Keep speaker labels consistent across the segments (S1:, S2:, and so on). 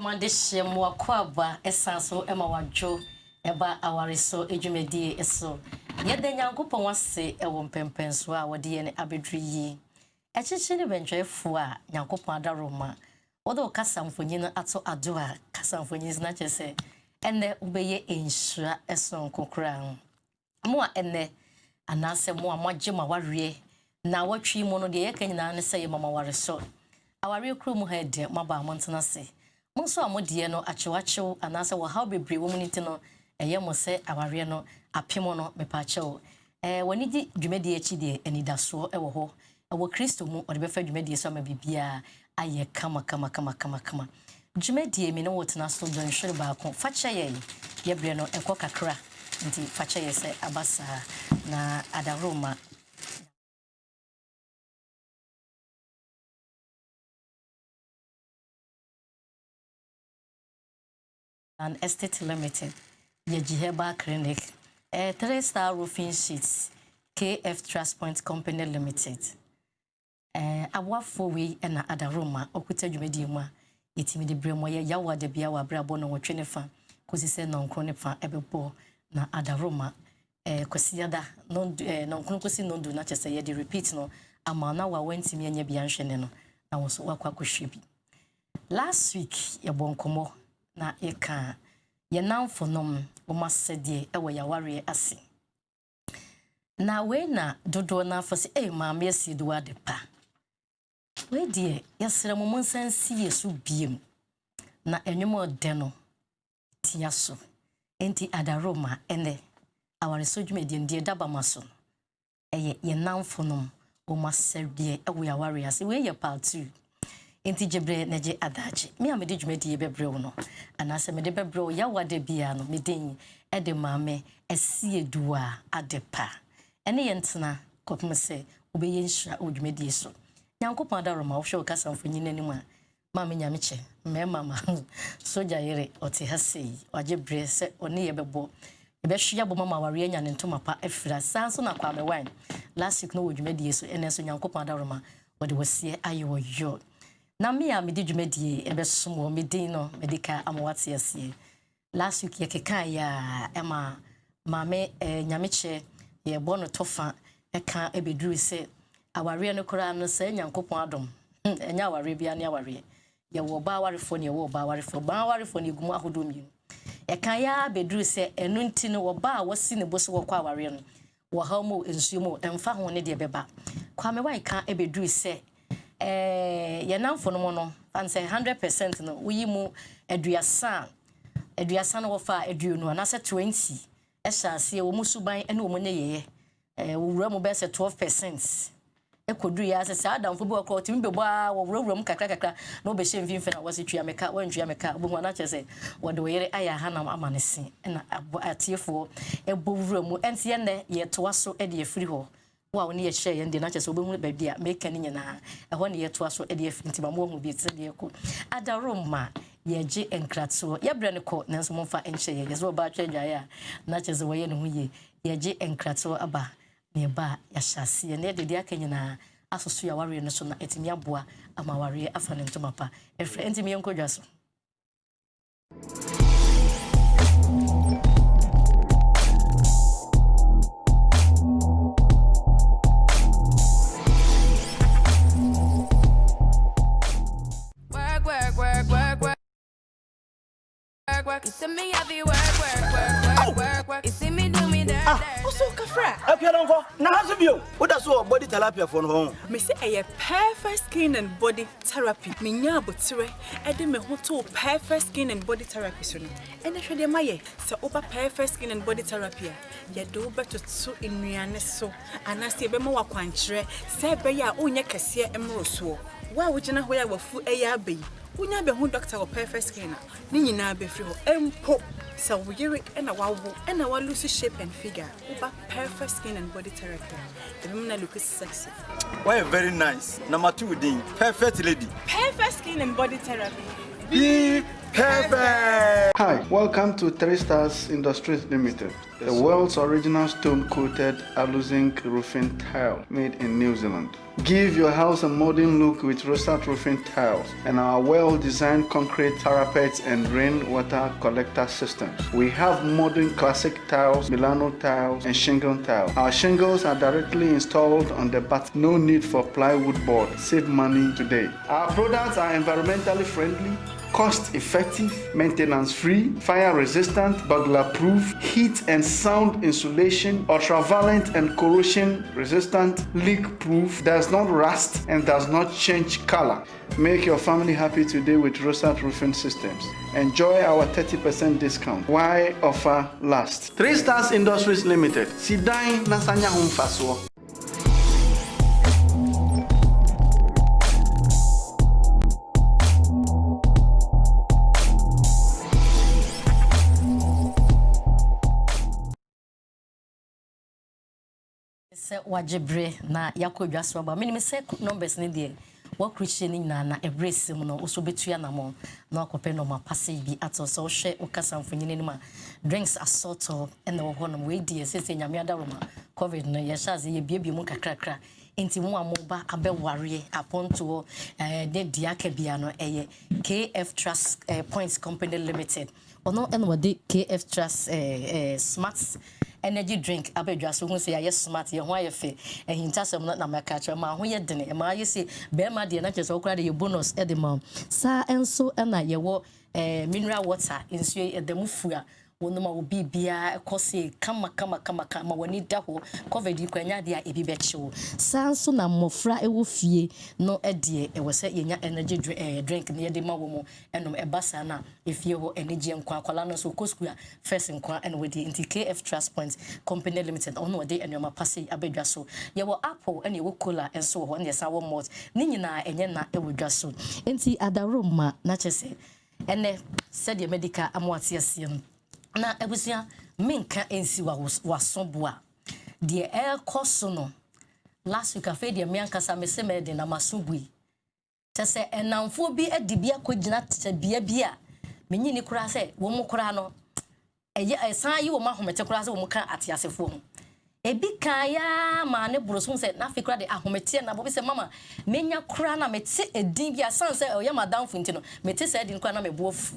S1: amande shemu akwaba esanso ema wadwo eba awariso edwumedie eso yede nyankopon wase ewo mpempenso a wode ye ne abedru yi echichi ne benjefo a nyankopon adaroma wodo kasamfonyi no ato ado a kasamfonyi na chese enne ubeye enhira eson kokra mo a enne anase mo a magye ma warie na watwi mu no de ye kanyina ne sey mama wareso awari kru mu ha de maba montena se monso amodie no achewachew anase wo how bebre wo muniti no eye mo se awari no apemo no mepachew woni di dwumedi echi de anidaso ewo ho ewo Kristo mu ode befa dwumedi so ma bibia aye kama dwumedi me no wotena so don hwere baako fache ye bre no ekọ kakra nti fache ye se abasa na adaroma and Estate Limited, Yejiheba Clinic, 3-star roofing sheets, KF Trust Point Company Limited. Awa fowi na adaroma okuta dwumedi mu a yetimi de bremo ye yawa de bia wa brabo no wotwe ne fa kosi se nonkro ne fa ebebo na adaroma kosiada nonkro kosi nondu na chese ye de repeat no ama na wa wantimi anya bia nhwene no na wo so wakwa kohwe bi. Last week ye bonkomo na yeka ye namfonom omasede ewo yaware ase na we na dodo na afose maame asidu adepa we die yesere mo monsansi yesu biem na enwemo de no tiaso enti adaroma ene aware sojumedi ndie daba maso ye namfonom omasede ewo yaware ase we ye part 2 enti jebre neje adaje mi amede dwumedi ye bebre wo no anase mede bebre wo ya wade bia no medenyi ede maame asieduwa adepa ene ye ntena kopem se obeye nhira odwumedi so nyankopon adaroma wo hwe kasamfonyi nanim a maame nyameche mema soja yere ote hasei wajebre se one ye bebo ebehwe abo mama ware anya ne ntoma pa afira sanso na kwa mewan last week no odwumedi so ene so nyankopon adaroma wode wasie ayo yo na me a medi dwumedi ebesomo medin no medika amwate asie last week yekeka ya ema maame nyameche ye bono tofa eka ebeduru se aware no kora no se nyankopon adom enya aware bia ne aware ye wo ba awarefo ne wo ba awarefo ne gumu ahodo mi eka ya beduru se enu nti no wo ba wasi ne boso wo kwa aware no wo ha mo ensuo emfa ho ne de beba kwa me wan ka ebeduru se ye namfo no no fan say 100% no uyi mu aduasa no wo fa aduonu na se 20 ehyaase wo musuban ene wo ne yeye wo wura mu be se 12% ekodu ya se adamfo bi okro timi bebo a wo wura mu kakra no be hye mfimfe na wose twia meka wantwia meka bo hu na kyese wo de wo yere aya hanam amanese na atiefo ebo wura mu enti ye ne ye toa so e de afiri ho wa woni ye hye ye ndi na kyese obehu ba bia meka ni nyina eho ne ye toa so e de afiri nti ba mo hu bi tse de ko adaroma ye je enkratso ye bre ne ko nanso mo fa enhye ye so ba twedwa ya na kyese wo ye ne hu ye je enkratso aba ne ba ya hyase ne de de akanyina asoso ya ware no so na etimi aboa ama ware afa ne ntoma pa efre entimi yenkodwa so
S2: You see me heavy work. You see me do me that.
S3: Also, Kafra.
S4: Apianonko, na hasubio. What does your body tilapia for home?
S3: Me say a perfect skin and body therapy. Me nya botre. Ede me hoto perfect skin and body therapy so no. Ene hwede maye. Se oba perfect skin and body therapy. Ye do beto so enuane so. Anase ebe ma wakwankyere. Se ebe ya onye kese emro so. Wa wo gina hoya wafu eya abai. Unya be hu doctor of perfect skin ni nyina be free ho empo sa wo yere na wawo na wa lose shape and figure uba perfect skin and body therapy the women look sexy.
S4: Why very nice. Number 2 din perfect lady.
S3: Perfect skin and body therapy.
S4: Be Perfect.
S5: Hi, welcome to 3 Stars Industries Limited, the world's original stone-coated alu-zinc roofing tile made in New Zealand. Give your house a modern look with Rosat roofing tiles and our well-designed concrete parapets and rainwater collector systems. We have modern classic tiles, Milano tiles, and shingle tiles. Our shingles are directly installed on the bath. No need for plywood board. Save money today. Our products are environmentally friendly, cost-effective, maintenance-free, fire-resistant, burglar-proof, heat and sound insulation, ultraviolet and corrosion-resistant, leak-proof, does not rust and does not change color. Make your family happy today with Rosat Roofing Systems. Enjoy our 30% discount. Why offer last? 3 Stars Industries Limited. Sidai Nasanya Home Faswa.
S1: Se wajebre na yakodwa so ba me se numbers ne de wo Christian na ebrese mu no so betua na mo na akopɛ no ma passe bi ato so hwɛ okasa mfonyine ne ma drinks assorto and wo hono we die se nyame adaroma covid no ye shaze ye biebie mu kakrakra enti mu amoba abɛware aponto de diaka bia no eye KF Trust Points Company Limited ono eno de KF Trust smart energy drink abedwa so hu say ya smart ye ho ayefe ehintasem na maka ma ho ye dene ma ye say be ma de na kyese okura de ye bonus e de ma sa enso na ye wo mineral water insu e de mufu a wono ma obi bia ekose kama woni da ho covid kwanya de a ebi bechiwo sa enso na mofra ewo fie no e de e wose yenya energy drink ne de ma wo mu enom e basa na efie ho energy nkwa akwala no so kosku a first nkwa and we the KF Trust Points Company Limited ono de enoma passe abedwa so ye wo apple and ye wo cola enso ho ne sa wo malt ni nyina enye na e wodwa so enti adaroma na chese ene said the medical amwati asiem na ebusia minka ensi wa soboa de e koso no last week afa de miankasa meseme de na masubui tese enamfo bi adibia kogina tabia bia menyini kura se wo mu kura no eye san yi wo mahomete kura se wo mu kan atiasefo ho ebi kan ya ma ne broso se na fikura de ahomete na bo se mama menya kura na mete edin bia san se o ya madam funti no mete se edin kura na mebofu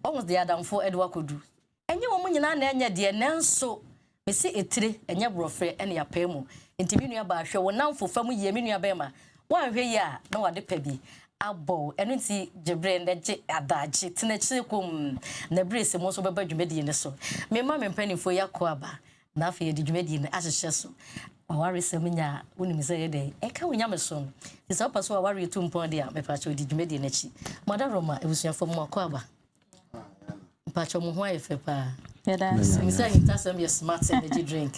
S1: almost the adam for Edward Kodu. Enye wo munyina na enye de nanso mesi etire enye brofre ene ya pemu. Enti mi nua ba hwe wo namfo fam ye mi nua ba ma. Wa hwe ya na wade pa bi abo eno nti jebre ndeje adaje tenachi kom na brese mo so beba dwumedi ne so. Me ma me mpanifo yakọ aba na afa ye dwumedi ne ahehye so. Awari semnya woni se ye de e ka wonya meso. Isa paso awari tumpon de a me pa cho di dwumedi ne chi. Madaroma ebusuafo mo akọ aba. Pacho mu ho ayefe pa. Me say intasem ye smart energy drink.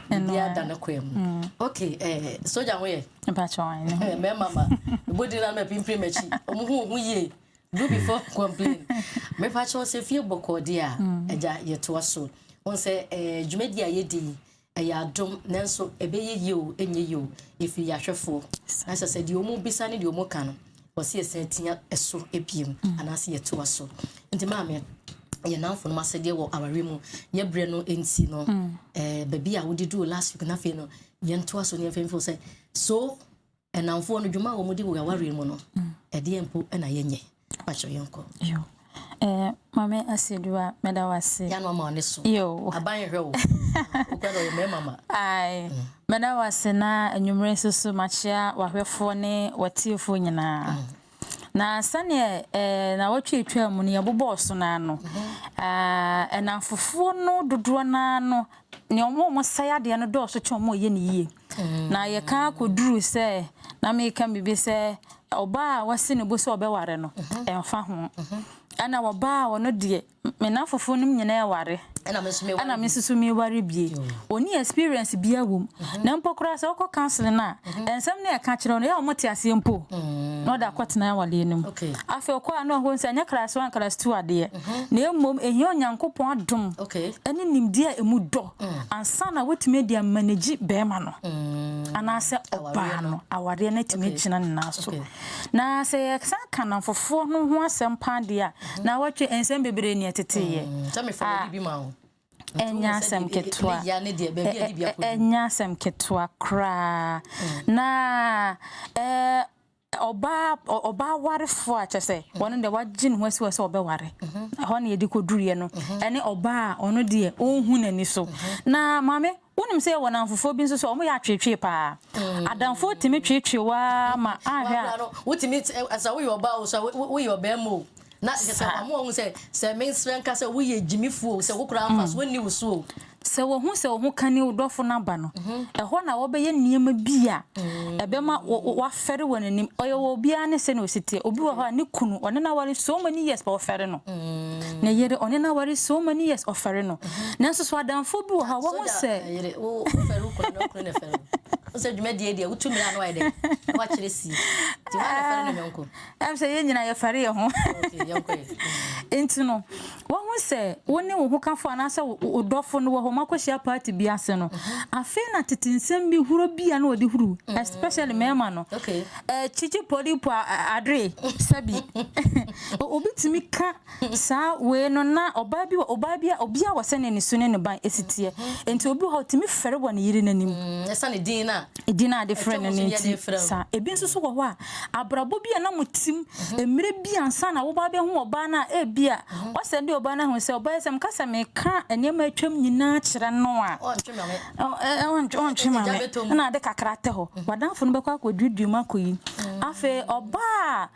S1: Dia da na kwem. Okay, soja ho ye.
S6: Pacho wan.
S1: Me mama. Body na me pimpre machi. Omu hu ye. Do before complain. Me pacho se fie boko dia eja ye to aso. On say dwumedi aye di ya dom nanso ebeye ye o enye ye o efi ya hwefo. Na se di omu bisa ne di omu kan. Osi esentia eso ebiem anase ye to aso. Nti maame ye nanfo no masede wo aware mu ye bre no enti no baby a wodi do last week na fe no ye nto aso ne femfo say so nanfo no dwuma wo mudi wo aware mu no de empo na ye nye pacho yenko
S6: yo mame asedua meda wase
S1: ya no ma ne so
S6: yo
S1: aban hwe wo ukado ye me mama
S6: ai meda wase na anwumre susu machia wahwefo ne watiefo nyina na sane na watwetwa mu ne yebobo so na no na fofo no dodo na no ne omo sayade no do so chomo ye ne yie na ye ka koduru se na me ka bibi se oba wase ne bo se obeware no emfa ho ana oba wono de me na fofo nim nyina e ware ana me susu me ware bie oni experience bia wom na mpokora se okọ cancel na ensem na e ka kire no ya omote ase mpo no da kwatena wale enim afi okọ ana ho nse anya class 1 class 2 ade na emom ehia onyankopon adom ene nimdia emu do ansa na wetime dia manage bema no ana se oba no aware na time china na so na se yaksa kana fofo no ho asem pa dia na watwe ensem bebre ne teteye
S1: bi ma
S6: enya sem ketwa enya sem ketwa kra na oba ware fo a chese wonu de wagin ho asi wase obeware ho na yedi koduriye no ene oba ono de onhu nani so na mame wonim se wona mfofo bi nso so omo ya twetwe pa adamfo timi twetwe wa ma ahwa
S1: wotimi asa wo yoba o so wo yoba mo na gesa amo se men sranka se wo ye jimifu se wo kura amfa so ni wo so
S6: se wo hu se wo kan ni udofo na ba no ho na wo be ye niema bia ebe ma wa fere wonanim oye wo bia ne se na ositie obi wo ha ne kunu one na ware so many years ba fere no na yere one na ware so many years ofere no na so adamfo bi wo ha wo se
S1: yere wo fere ko na ko na fere o dwuma die wotumi na no ayde wa kire si ti wa na fere no nyonko
S6: am se ye nyina ye fere ye ho
S1: okay nyonko
S6: enti no wo hu se woni wo hu kafo na se udofo no wo makohia party bi ase no afi na tetinsem bi huro bia na odi huru especially mema no
S1: okay
S6: chichi podi po adre sabi obitimi ka sa we no na oba bia obia wose ne sune ne ban esitie enti obi ho timi fere wona yiri nanim
S1: esa ne din na
S6: edina different ne sa ebi nso so wo ho a abrabo bia na mutim emire bia ansa na wo ba be ho oba na e bia wose de oba na ho se oba esem kasa me ka enema atwam nyina kire no a ontwema na de kakrate ho wadanfo no bekwa akwadudu makoyi afi oba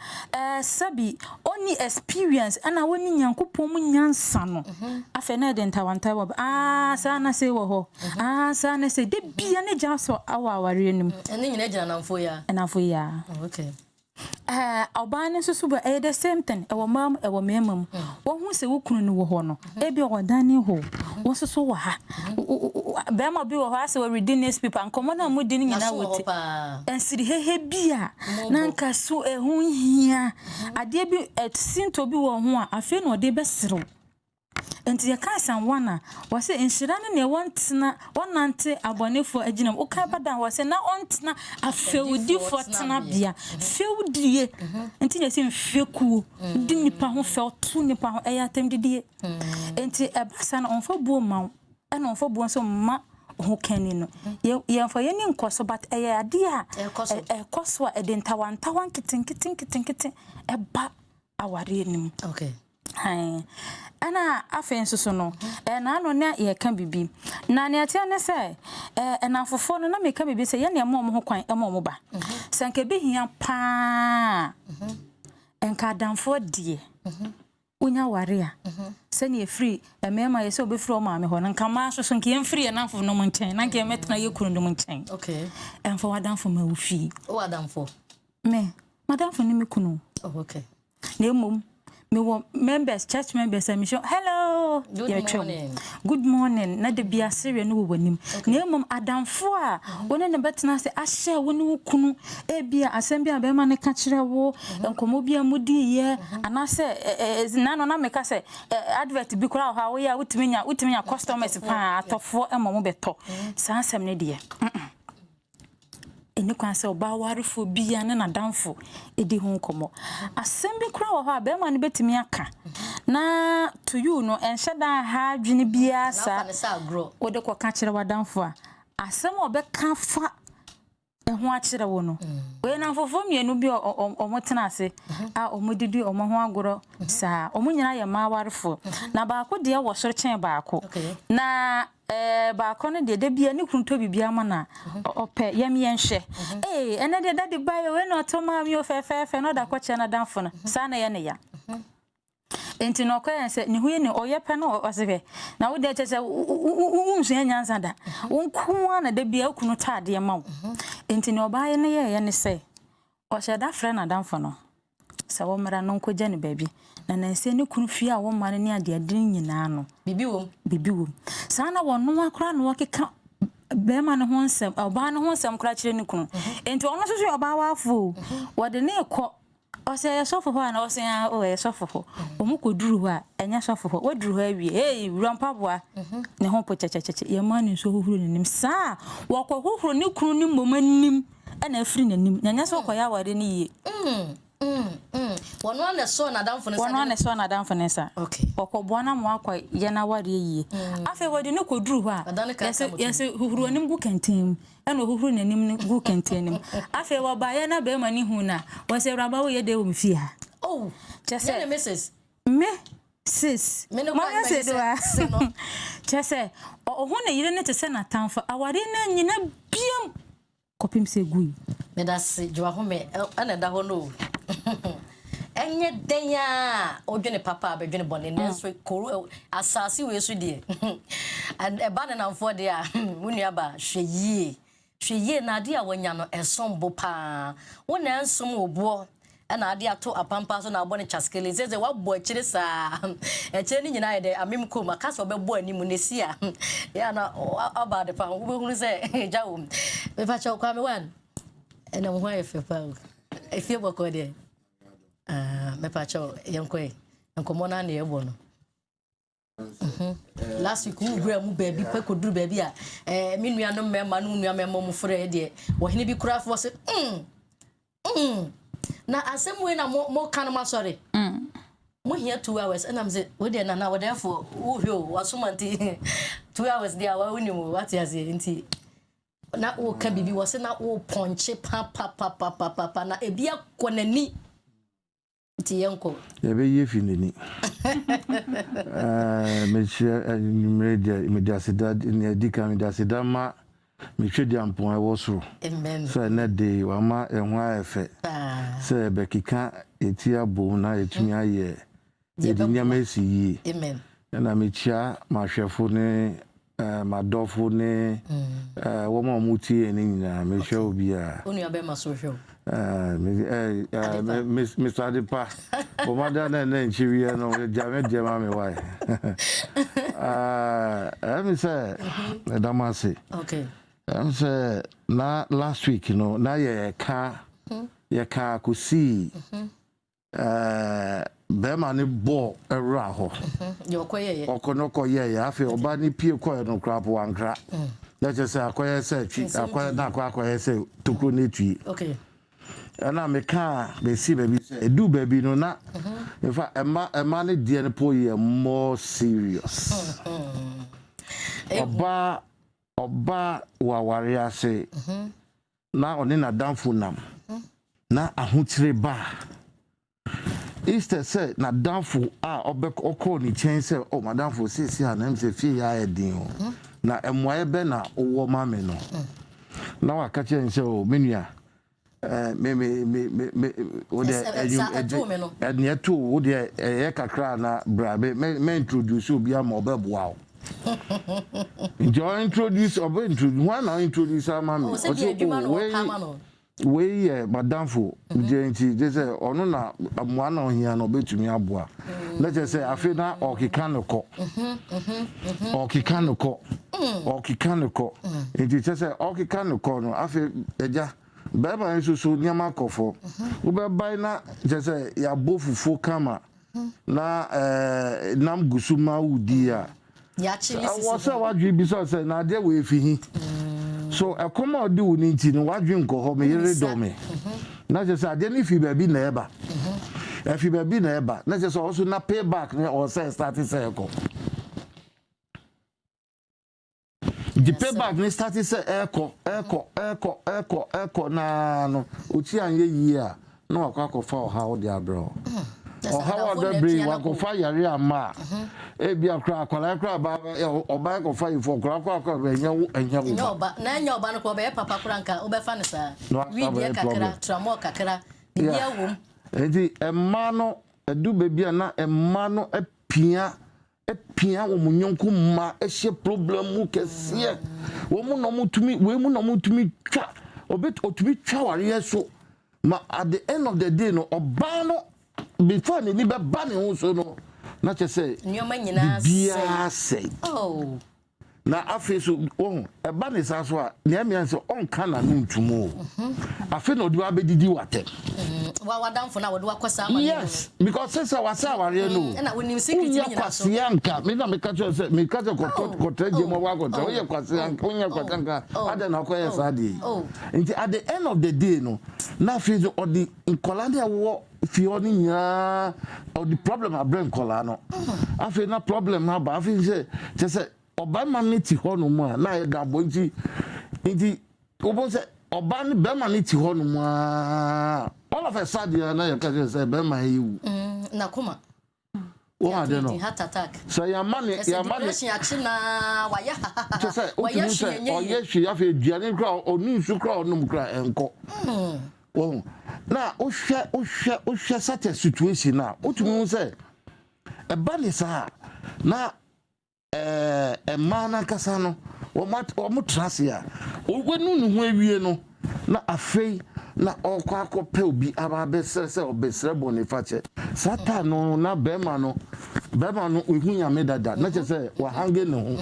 S6: sabi oni experience ana woni nyankopon mu nyansa no afi na de ntawanta wo sa na se wo ho sa na se de bia ne jaso awaware nim
S1: ene nyina gina namfo ya
S6: okay oba ne susu ba the same thing ewo mam ewo memam wo hu se wo kunu no wo ho no e bi o dani ho wo susu wa ha be ma bi wo ha se wo reading newspaper ankomo na mo di nyina wote ensiri hehe bia na nka so ehun hia ade bi sinto bi wo ho a afi na ode be serew enti ya kan san wana wase enhyira ne wantena wonante abonefo aginam uka badan wase na ontena afeudi fotena bia feudie enti ne se feku di nipa ho fe otu nipa ho eya tem didie enti ebasa na onfa buo ma na onfa buo so ma ho kani no ye fa ye ni nkoso but eya ade a ekoso a edentawan kitten eba aware nim
S1: okay
S6: hai ana afen so no na no na ye ka bibi na ne atia ne se na fofo no na me ka bibi se ye ne mo ho kwan mo ba sanke bi hia pa enka danfo die unya ware a se ne free emema ye se obi free o ma me ho nka ma so nke ye free na fo no mo nchen na nke metna ye kunu no mo nchen
S1: okay
S6: enfo wadanfo ma ufi
S1: o wadanfo
S6: me madanfo ni me kunu
S1: okay
S6: na emom me wo members church members am show hello good morning na de bia sere no wo wanim na emom adamfo a woni ne betena se ahye woni wo kunu e bia asem bia be ma ne ka kire wo enkomo bia mudi ye ana se na no na me ka se advert bi kura ha wo ya utimi nya customers pa atofo emom beto san asem ne de eni kwan se oba warefo bia ne na danfo edi ho nkomo asembi kura wo ha be ma ne betimi aka na to you no enhyeda ha dwene bia sa wo de kwa ka kire wadanfo a asem obeka fa eho a kire wo no we na fofo mienu bi omotena ase a omodidi omo ho agoro sa omunyina ye ma warefo na baako de wo soro chen baako na baako no de bia ne kunto bibia ma na ope yem yenhwe ene de dade bayo we no to ma mi ofefefe no da kwache na danfo no sa na ye ne ya enti no kwa se ne huye ne oyepe no osebe na wo de chese unsu nyanza da wonko na de bia kunu tade ma wo enti ne obaye ne ye ne se o sheda frɛ na danfo no sa wo mara no nkogya ne baabi na nanse ne kunu fie a wo mare ne ade adin nyina no
S1: bibi wom
S6: sa na wono akora no wakeka bema ne ho nsem oba ne ho nsem kora kire ne kunu enti ono so oba wafo wode ne ekọ ose yesofo ho na ose ya o yesofo ho omukoduru ho a enya sofo ho waduru ho awie hey wrampa boa ne ho pochecheche ye ma ne so huhuru ne nim sa wokọ huhuru ne kunu ne momanim ana afiri nanim nyanya so koya wade ne ye
S1: wono na so na damfo ne sa
S6: wono na so na damfo ne sa
S1: okay
S6: okọbọ na mo akwa ye na wade ye afa wade ne koduru ho a yese huhuru nim gu kantim ana huhuru nanim ne gu kantim afa wo ba ye na be ma ni hu na wo se raba wo ye de wo mfi ha
S1: oh
S6: chese
S1: ne mrs
S6: me sis
S1: me no
S6: ma
S1: kwa
S6: se do a chese o hu na yire ne te se na tamfo awade na nyina biem kopim se gui
S1: me da se jwa ho me ana da ho no enye denya odwene papa abedwene bone nenso koru asasi we so de and e ba na mfo de a munua ba hweye na ade a wanya no esombo pa wona ensom obo na ade ato apampa so na abone chaskele zeze wabo akire sa akire ni nyina de amem koma kasa obebo animu nesi a ya na aba de pa wo hunu se jawo me pa cha kwa me wan ena mo hwa efe pa efie boko de me pa cha yenkwe nkomo na na ebo no last week we grab mu baby pe koduru baby a me nua no mema no nua mema mu frɛ de wo hene bi kura fo se na asem we na mo kan ma sorry mo here 2 hours and am say we dey na we therefore wo hwe o wasomanti 2 hours there wa woni mo what you say nti na wo ka bibi wo se na wo ponche pa na ebia konani nti yenko
S7: ebe ye finini media sidad ni adika media sidama me twedi ampon e wosoro
S1: amen
S7: so na de wa ma ehwa efe se be kika etia bo na etumi aye de nyama esi yi
S1: amen
S7: na me chia ma hwefo ne madofo ne wo ma muti eni nyina me hwe obi a
S1: onu abe ma so hwe
S7: Mr. Adepa, Bomada na nchiwi no jama me why. Let me say, Damasi.
S1: Okay.
S7: I'm say na last week, you know, na ye ka kusi. Bema ni bo era ho.
S1: Yo koye ye.
S7: Okonoko ye afi oba ni pie ko no krap wankra. Let's just say akoye say twi, akoye na akoye say tukro ne twi.
S1: Okay.
S7: And me can be see baby say do baby no na in fact a man dey no po ye more serious oba wa ware ase na oni na danfo nam na ahotire ba Easter say na danfo a obekọ ni chen say o madamfo sisi anam say fie ya edin o na emoye be na owo ma me no na wa ka chen say o menua me o de enya to o de e kakra na brabe me introduce obi am obeboa o jo introduce one I introduce am we madamfo jenti je say onu na amoa na ohia na obetumi aboa let us say afi na okikanoko enti je say okikanoko no afi eja baba nsusu nyama kofo wo be bai na je say ya bofufu kama na nam gusuma udi a
S1: ya chili sisi
S7: wo say wadwe bi say na de we fihi so akoma odi woni nti no wadwe nkoho me yere do me na je say ade ni fi baby na eba fi baby na eba na je say also na payback ne o say start say ko the payback ne start say eko na no ochi anye yi a na akwakofa o how they abro o how they bring wakofa yare ama e bia kra akwala ba oba kofa ifo kra enya
S1: oba na enya oba no ko be papa kra nka obefa ne sa wi bia kakra tramo kakra bia wom
S7: enti emma no edu bebia na emma no epia wo munyonku ma ehye problem mu kese wo mu no mutumi twa obet otumi twa ware so ma at the end of the day no oba no before ni be ba ne ho so no na che say
S1: nyoma nyina
S7: bia say
S1: oh
S7: na afi so won e ba ne sa so a ne amia so on kana no ntumo afi no do abedidi watem
S1: wa damfo na wodo akosa ama
S7: yes because say wasa ware no
S1: na wonim secret nyina so
S7: yanka me na me ka cho me ka ko treje mo wa ko to ye kwase yanka onya kwatanka ada na ko ye sade nti at the end of the day no na fi so odi nkolande wo fi oni nya or the problem a brain kola no afi na problem ha ba afi say oba ma ni ti ho no mu a na ye da bo nti obo say oba ni be ma ni ti ho no mu a all of a sudden na ye ka say be ma yiwu
S1: na kuma
S7: o ha de no
S1: heart attack
S7: so ya mane
S1: depression achi na waya
S7: to say o ti say o ye hwe afi aduane kra oni nsu kra onum kra enko oh na o hwe such a situation na o tumi say e ba ni sa na mana kasa no wo trust ya o gwenu nu ho awie no na afei na okwa akopɛ obi aba besere sɛ obesere boniface sata no na bema no ehu nyame dada na kyɛ sɛ wa hange ne ho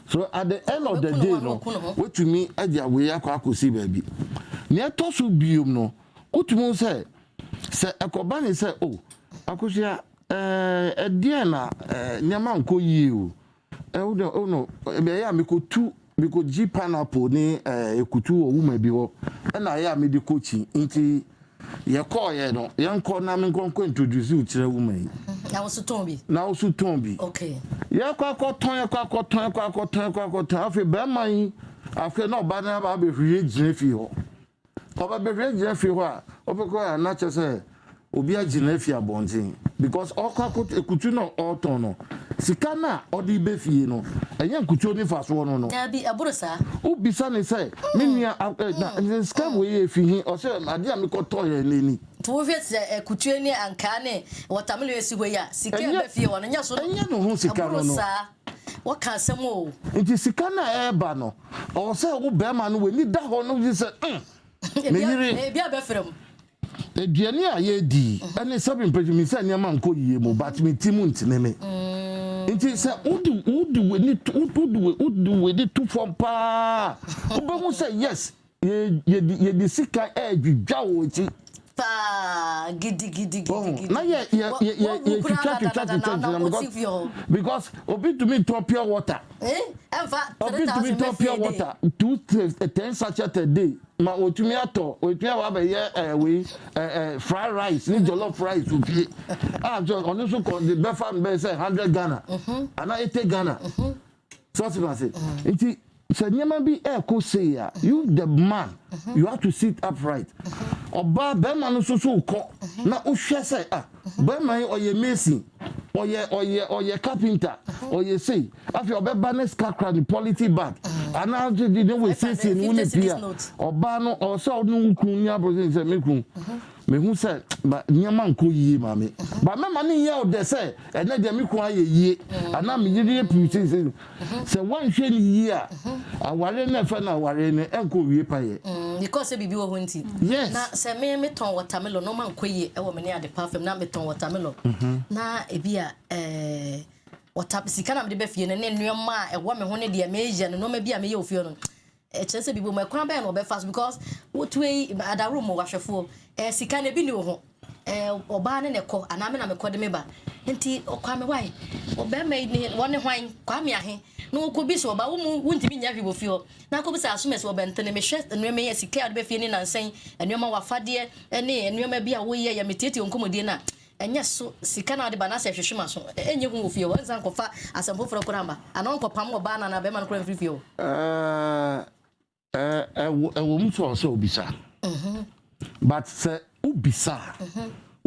S7: so at the end of the day no wetumi agya we akosi baabi ne to so biom no wotumi sɛ ekoba ne sɛ o akosia ɛdeɛ na nyama nko yie o no be ya me ko G pineapple ni ekutu owuma bi ho na ya me di coaching nti ye call ye no ye nko na me nko introduce u kire wuma yi
S1: na wo su ton bi
S7: okay ye kwakoton afi be man afi na oba na ba be hwie gine fi ho oba be hwie gine fi ho a obeko na che se obi agina fi abontin because okakot ekutu no oton no sika na odi be fie no enye nkutu ni faso no
S1: abi aburusa
S7: ubisa ne say menua na sika we efi hi o say ade a me koto ye leni
S1: to wo fiet ekutu ni anka ne watermelon esi ho ya sika be fie wono nya so
S7: enye no ho sika no no
S1: wo kan sem o
S7: nti sika na eba no o say wo be ma no we ni da ho no ji say me yire
S1: e bia be frem
S7: eduane a ye di ene sabi mpejumi mi say nyama nko yiye mo but me timu ntine me nti say udu we ni tu from pa obo say yes ye di sika edwidwa wo ti
S1: pa gidi
S7: na ye because obi to me to pure water
S1: emfa
S7: obi to me to pure water 10 sachet a day ma otumi ato wa be ye fried rice ni jollof rice obi so on so call the befa be say 100 Ghana and 80 Ghana so what say it so nyama bi ko say ya you the man you have to sit upright oba be man so ko na o hwe say be man oye mason oye carpenter oye say afi obeba na scrap the polity bag and now the we say ni we pia oba no o so no nkun nya bro say me kun me hu say ba nyama nko yie ma me ba me ma ni ye o de say ene de me kun aye yie ana me yire putin say wan hwe ni yie a aware na fa na aware ne enko wie pa ye
S1: because bibi wo hunti na say me ton watermelon no man koyie e wo me ne ade parfum na me ton watermelon na ebia sika na me de be fie ne nneoma a e wo me ho ne de me ye no ma bia me ye ofie no chese bibi mo kwan ba no be fast because what way adaru mo wahwefo sika na bi ni wo ho oba ne ne ko ana me na me ko de me ba nti okwa me wai oba me ni woni hwan kwa me ahe no ko bi so oba wo ntimi nya hwe bo fie na ko bi sa aso me so bentene me hwe enu me ye sika de be fie ni nansen enuoma wafade ne enuoma bi a wo ye ya metete onkomodie na enye so sika na de ba na se hwehwe so enye hu ofie wo nsan ko fa asampo foro ko namba ana onko pam oba na be man ko free fie o
S7: wo mso so obisa but say ubisa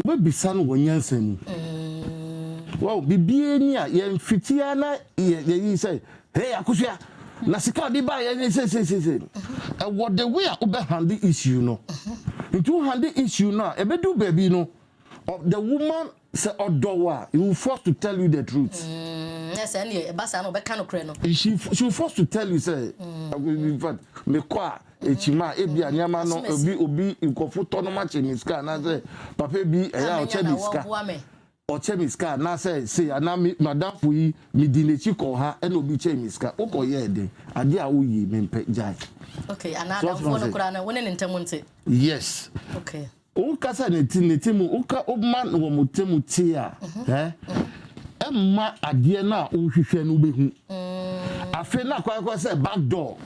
S7: we bisa no wonyansan wow bibie ni a ye mfitia na ye say hey akusua na sika de ba ye say what the way ube handle issue no into handle issue na e be do baby no the woman say odowa he will force to tell you the truth
S1: yes and e basa no be kan okre no
S7: she will force to tell you say in fact me kwa echima ebia nyama no obi nkofo to no ma chemiska na say papa bi eya o chemiska o chemiska na say ana madam fu yi mi di nechi ko ha e na obi chemiska o ko ye de ade a wo yi mempe jai.
S1: Okay, another phone kura na woni ntemunte.
S7: Yes.
S1: Okay.
S7: O kasa netimu o ka o man wo mutemu ti a emma ade na o hwehwe no behu. Afe na kwa say back door.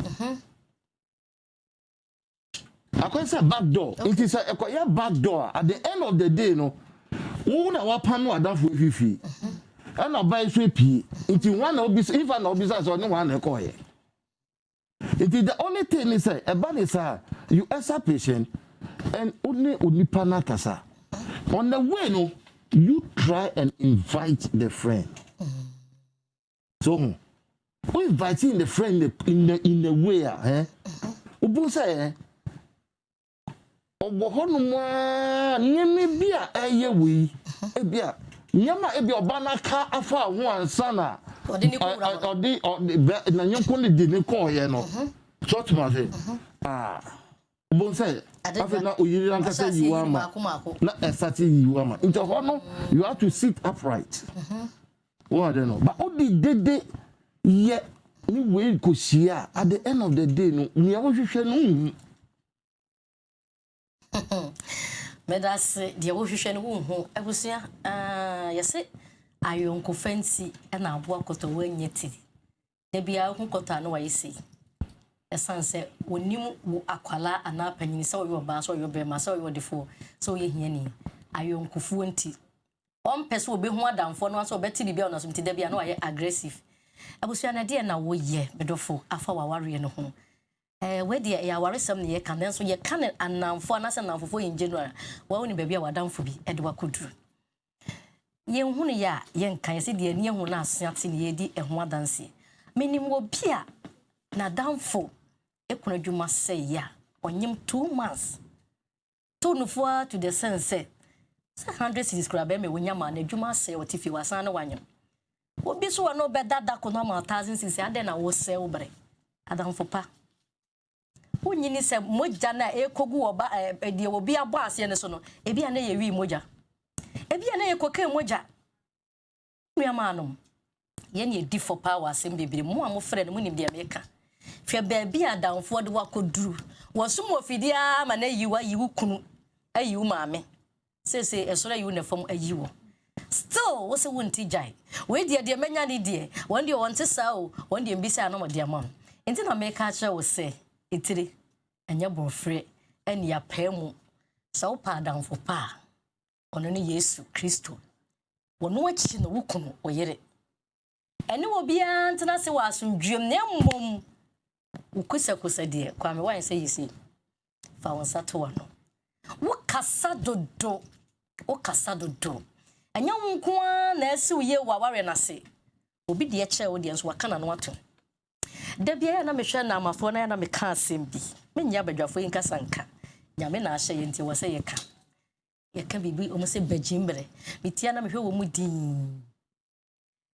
S7: I say back door. Okay. It is a back door. At the end of the day, no, who na wapa no adafo fifi. And I buy so pee. It is one of this. If an officer or no one ekoye. It is the only thing is say about is you as a patient and only unipana kasa. On the way, no, you try and invite the friend. So, who inviting the friend in the way, eh? Ubu say. Obohonuma nyeme bia eyewi ebia nyama ebia obana ka afa ho ansana odi na nyonko ne di ne ko ye no so tuma se bon say afa na oyiri ranka say yiwama na esati yiwama into hono you have to sit upright what I don't know but odi dede ye ni we ko sia at the end of the day no ni a wo hwehwe no
S1: Medas de wo hwehwe ne wo hu abusua yese ayonko fancy na aboa koto wanyeti de bia hu koto na wayesi esanse onim wo akwala ana panyini se wo ba so yo be ma se wo defo so ye hiani ayonko fu nti on pese obe hu adamfo no so obeti bia ona so nti de bia na waye aggressive abusua na de na wo ye bedofo afa waware ne ho we dia ya waresam ne ye kan den so ye kan anamfo anase namfofo in general wa woni bia wadamfo bi e de wakoduru ye hunu ya ye nkan ye se de ani hu na aseate ne ye di eho adanse menim wo bia na damfo ekuna adwuma say ya onyem 2 months to nufo to the sense 100 cities kura be me wonya ma na adwuma say otifi wasan na wanyem obi so no be dada ko no ma 1000 cities ade na wo say wo bre adamfo pa Unyini se moja na ekogu oba die obi abo ase ne so no ebi ana ye wi moja ebi ana ye koke moja nuamanom ye ne di for power asem bebere mo a mo frɛ no mo nim de meka hwɛ baabi adamfo de wakoduru wɔsom ofidia ma na yiwa yiwu kunu ayiwu maame sese esoro yiwu ne fam ayiwo still wo se wonti jai we de menya ne de won de won te sa o won de mbisa no mo de amam enti na meka kire wo se itiri anya bonfre eni apemu sa upa adamfo pa ono ne Yesu Kristo wono achi no wukunu oyere eni obi antena se wasundwem na mmom ukusakusa de kwame wan se yisi fa wonsa to wano wukasa dodo anya wonko na ase uye waware na se obi de eche wo de nso wakana no ato da bia na mehwe na amafo na me ka asem bi menya badwafo yin kasanka nyame na ahye yenti wo se yeka yeka bibi o mo se bagimbre mitia na mehwe wo mu din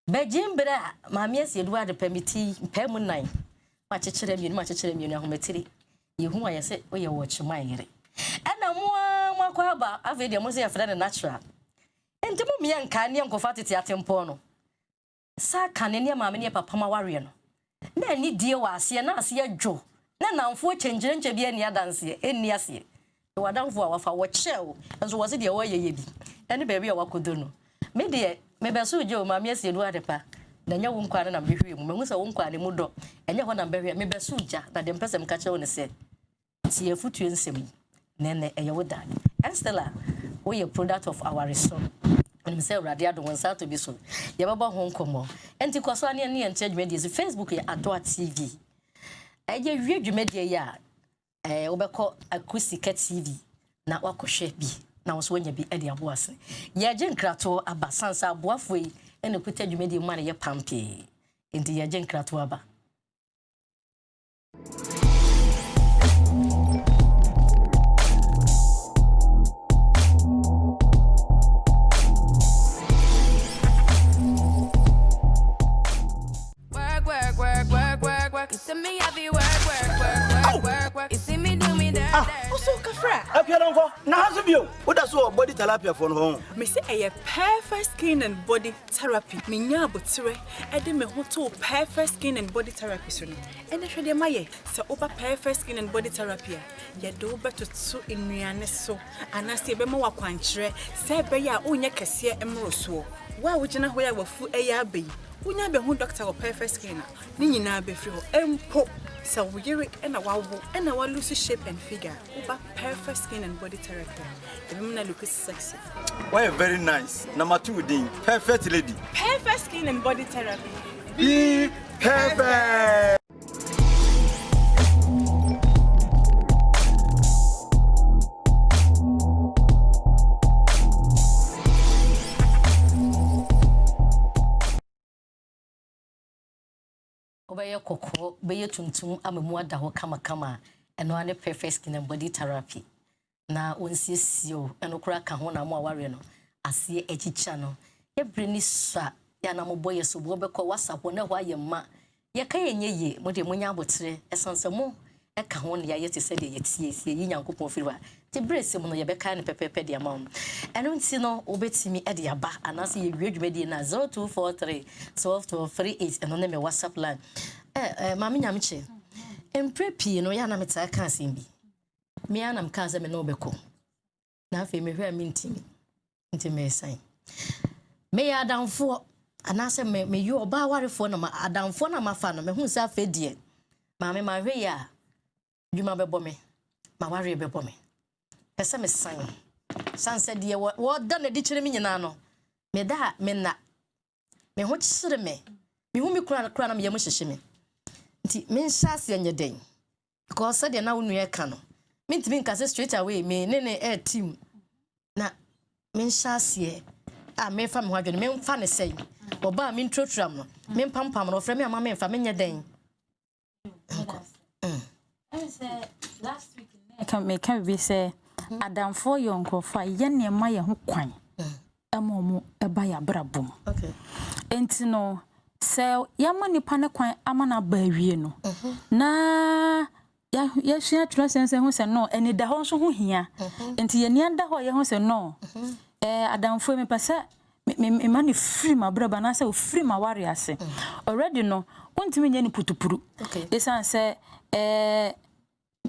S1: bagimbre maame ase Edward permiti mpemu nan ma chechire mienu ahometiri yehu aye se o ye wo chiman yere ana mo akwa aba avedi mo se ya fere natural enti mo miya nka ne nkofa tete atempo no sa kane ne maame ne papa ma ware no na ni die wa ase na ase adwo na namfo chenjire bia ni adanse eni ase wadamfo a wafa wo chew enso wo se de wo ye bi ene baabi a wakodo no me de me beso je o maame ase Edward pa na nya wo nkwane na mbehwe mu mehu se wo nkwane mu do enye ho na mbehwe me beso ja na de mpesem ka chew ne se tie futu ensem nene eye wo dan and stella we a product of our resource when say radio do won sa to bi so ye baba ho nkomo enti kwaso ane ne ente dwumedi se Facebook ya Adoa TV eje wie dwumedi ya wobekọ Akusika TV na wakohwe bi na wo nya bi ade aboase ye je nkrato aba sansa aboafo yi ene kuta dwumedi mu na ye pampe enti ye je nkrato aba
S2: You see me, I be work. work, work. You see me do me dirt, dirt.
S3: Also, Kafra.
S4: Apia don't go. Na hasu bio. What does so body tilapia for no?
S3: Me say a perfect skin and body therapy. Me nya abotire. E de me ho to perfect skin and body therapy so no. E na hwede maye. Se oba perfect skin and body therapy. Ye do beto so enuane so. Anase e be ma wakwankyere. Se be ya onye kese emro so. Wa wo gina ho ya wafu e ya abai. Unya be hu doctor of perfect skin na ni nyina be fri ho empo sa wo yere na wawo na wa lose shape and figure uba perfect skin and body therapy e be na look sexy.
S4: Why very nice. Number 2 din perfect lady.
S3: Perfect skin and body therapy.
S4: Be perfect.
S1: Obeye koko beye tuntum amemu ada ho kama eno ane perfect skin and body therapy na onsiesio eno kura ka ho na mo aware no ase echicha no ye breni swa ya na mo boye so bo beko whatsapp na ho ayema ye ka yenye ye mo de munya abotre esansamo e ka ho ne ya yete se de yetie yi nyankopon firiwa ti brese mo no ye beka ne pepepe de amam eno nti no obetimi e de aba anase ye wiedwumadi na 0243 1238 eno ne me whatsapp line mami nyamche emprepi no ya na meta ka asembi me ya na mka se me no beko na afi me hwa mi ntimi me san me ya danfo anase me yo oba warefo na adanfo na mafa no me hu se afedie mami ma hwe ya djuma bebo me ma ware bebo me pese me san se de wo da na di kire me nyina no me da me na me ho kire me hu me kura na me yam hyehye me nti me nhyase anye den because said na wonu ye ka no me ntimi nka se straight away me ne team na me nhyase a me fa me ho adwene me mfa ne sei oba me ntrotram no me pampam no frɛ me ama me mfa me nye den
S6: last week can be say Adam for your uncle for yenny my who kwan amomu eba ya brabum.
S1: Okay.
S6: Enti no say yamani pane kwan amana ba wie no. Na ya hia transcense ho se no eni da ho so ho hia. Enti ye ni anda ho ye ho se no. Adam for me pese me mani free ma braba na say o free ma ware ase. Already no wontimi nya ni putupuru.
S1: Okay.
S6: Esan say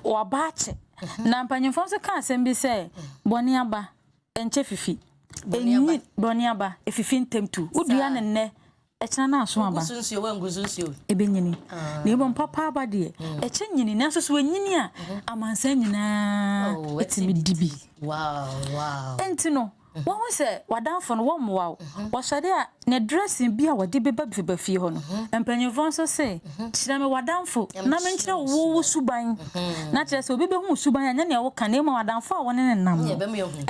S6: wabache na mpanyimfo so ka asem bi se boni aba enche fifi enyi boni aba efifi ntemtu udua ne nne echena na aso aba
S1: ngusunsuo wa ngusunsuo
S6: ebenyini na ebo papa aba de eche nyini na so so nyini a amansa nyina etimi dibi
S1: wow
S6: enti no wọ́n sẹ́ wadanfo no wọ́n mwa wo wọ́sade a ne dressing bi a wọ́de beba beba fie ho no empanyefo nso se kyerɛ me wadanfo na me nkyerɛ wo suban na kyerɛ sɛ obi be hu suban anya ne wo ka na ma wadanfo a wọ́ne ne nam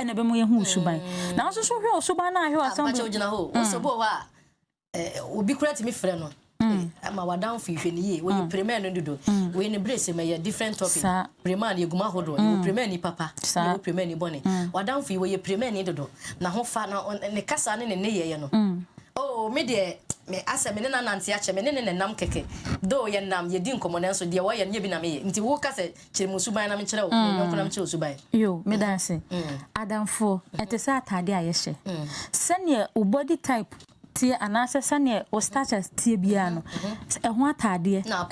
S6: ene be mu ye hu suban na nso so hwe suban na ahwe asam
S1: ba gyina ho so bo wa obi kura timi frɛ no ama wadanfo hwe ne ye we premier no dodo we ne brace me ye different topic premier na eguma hodo we premier ni papa we premier ni bone wadanfo we ye premier ni dodo na ho fa na ne kasa ne ne ye no oh me de me asa me ne na nante a che me ne nam keke do ye nam ye di nkomo na so de wo ye ne bi na me ye nti wo kasa chirimu suban na me kire wo nyonko na me kire suban
S6: yo me danse adamfo etesa atade a ye hye sene o body type tie anase sane o status tie bia no e ho atade na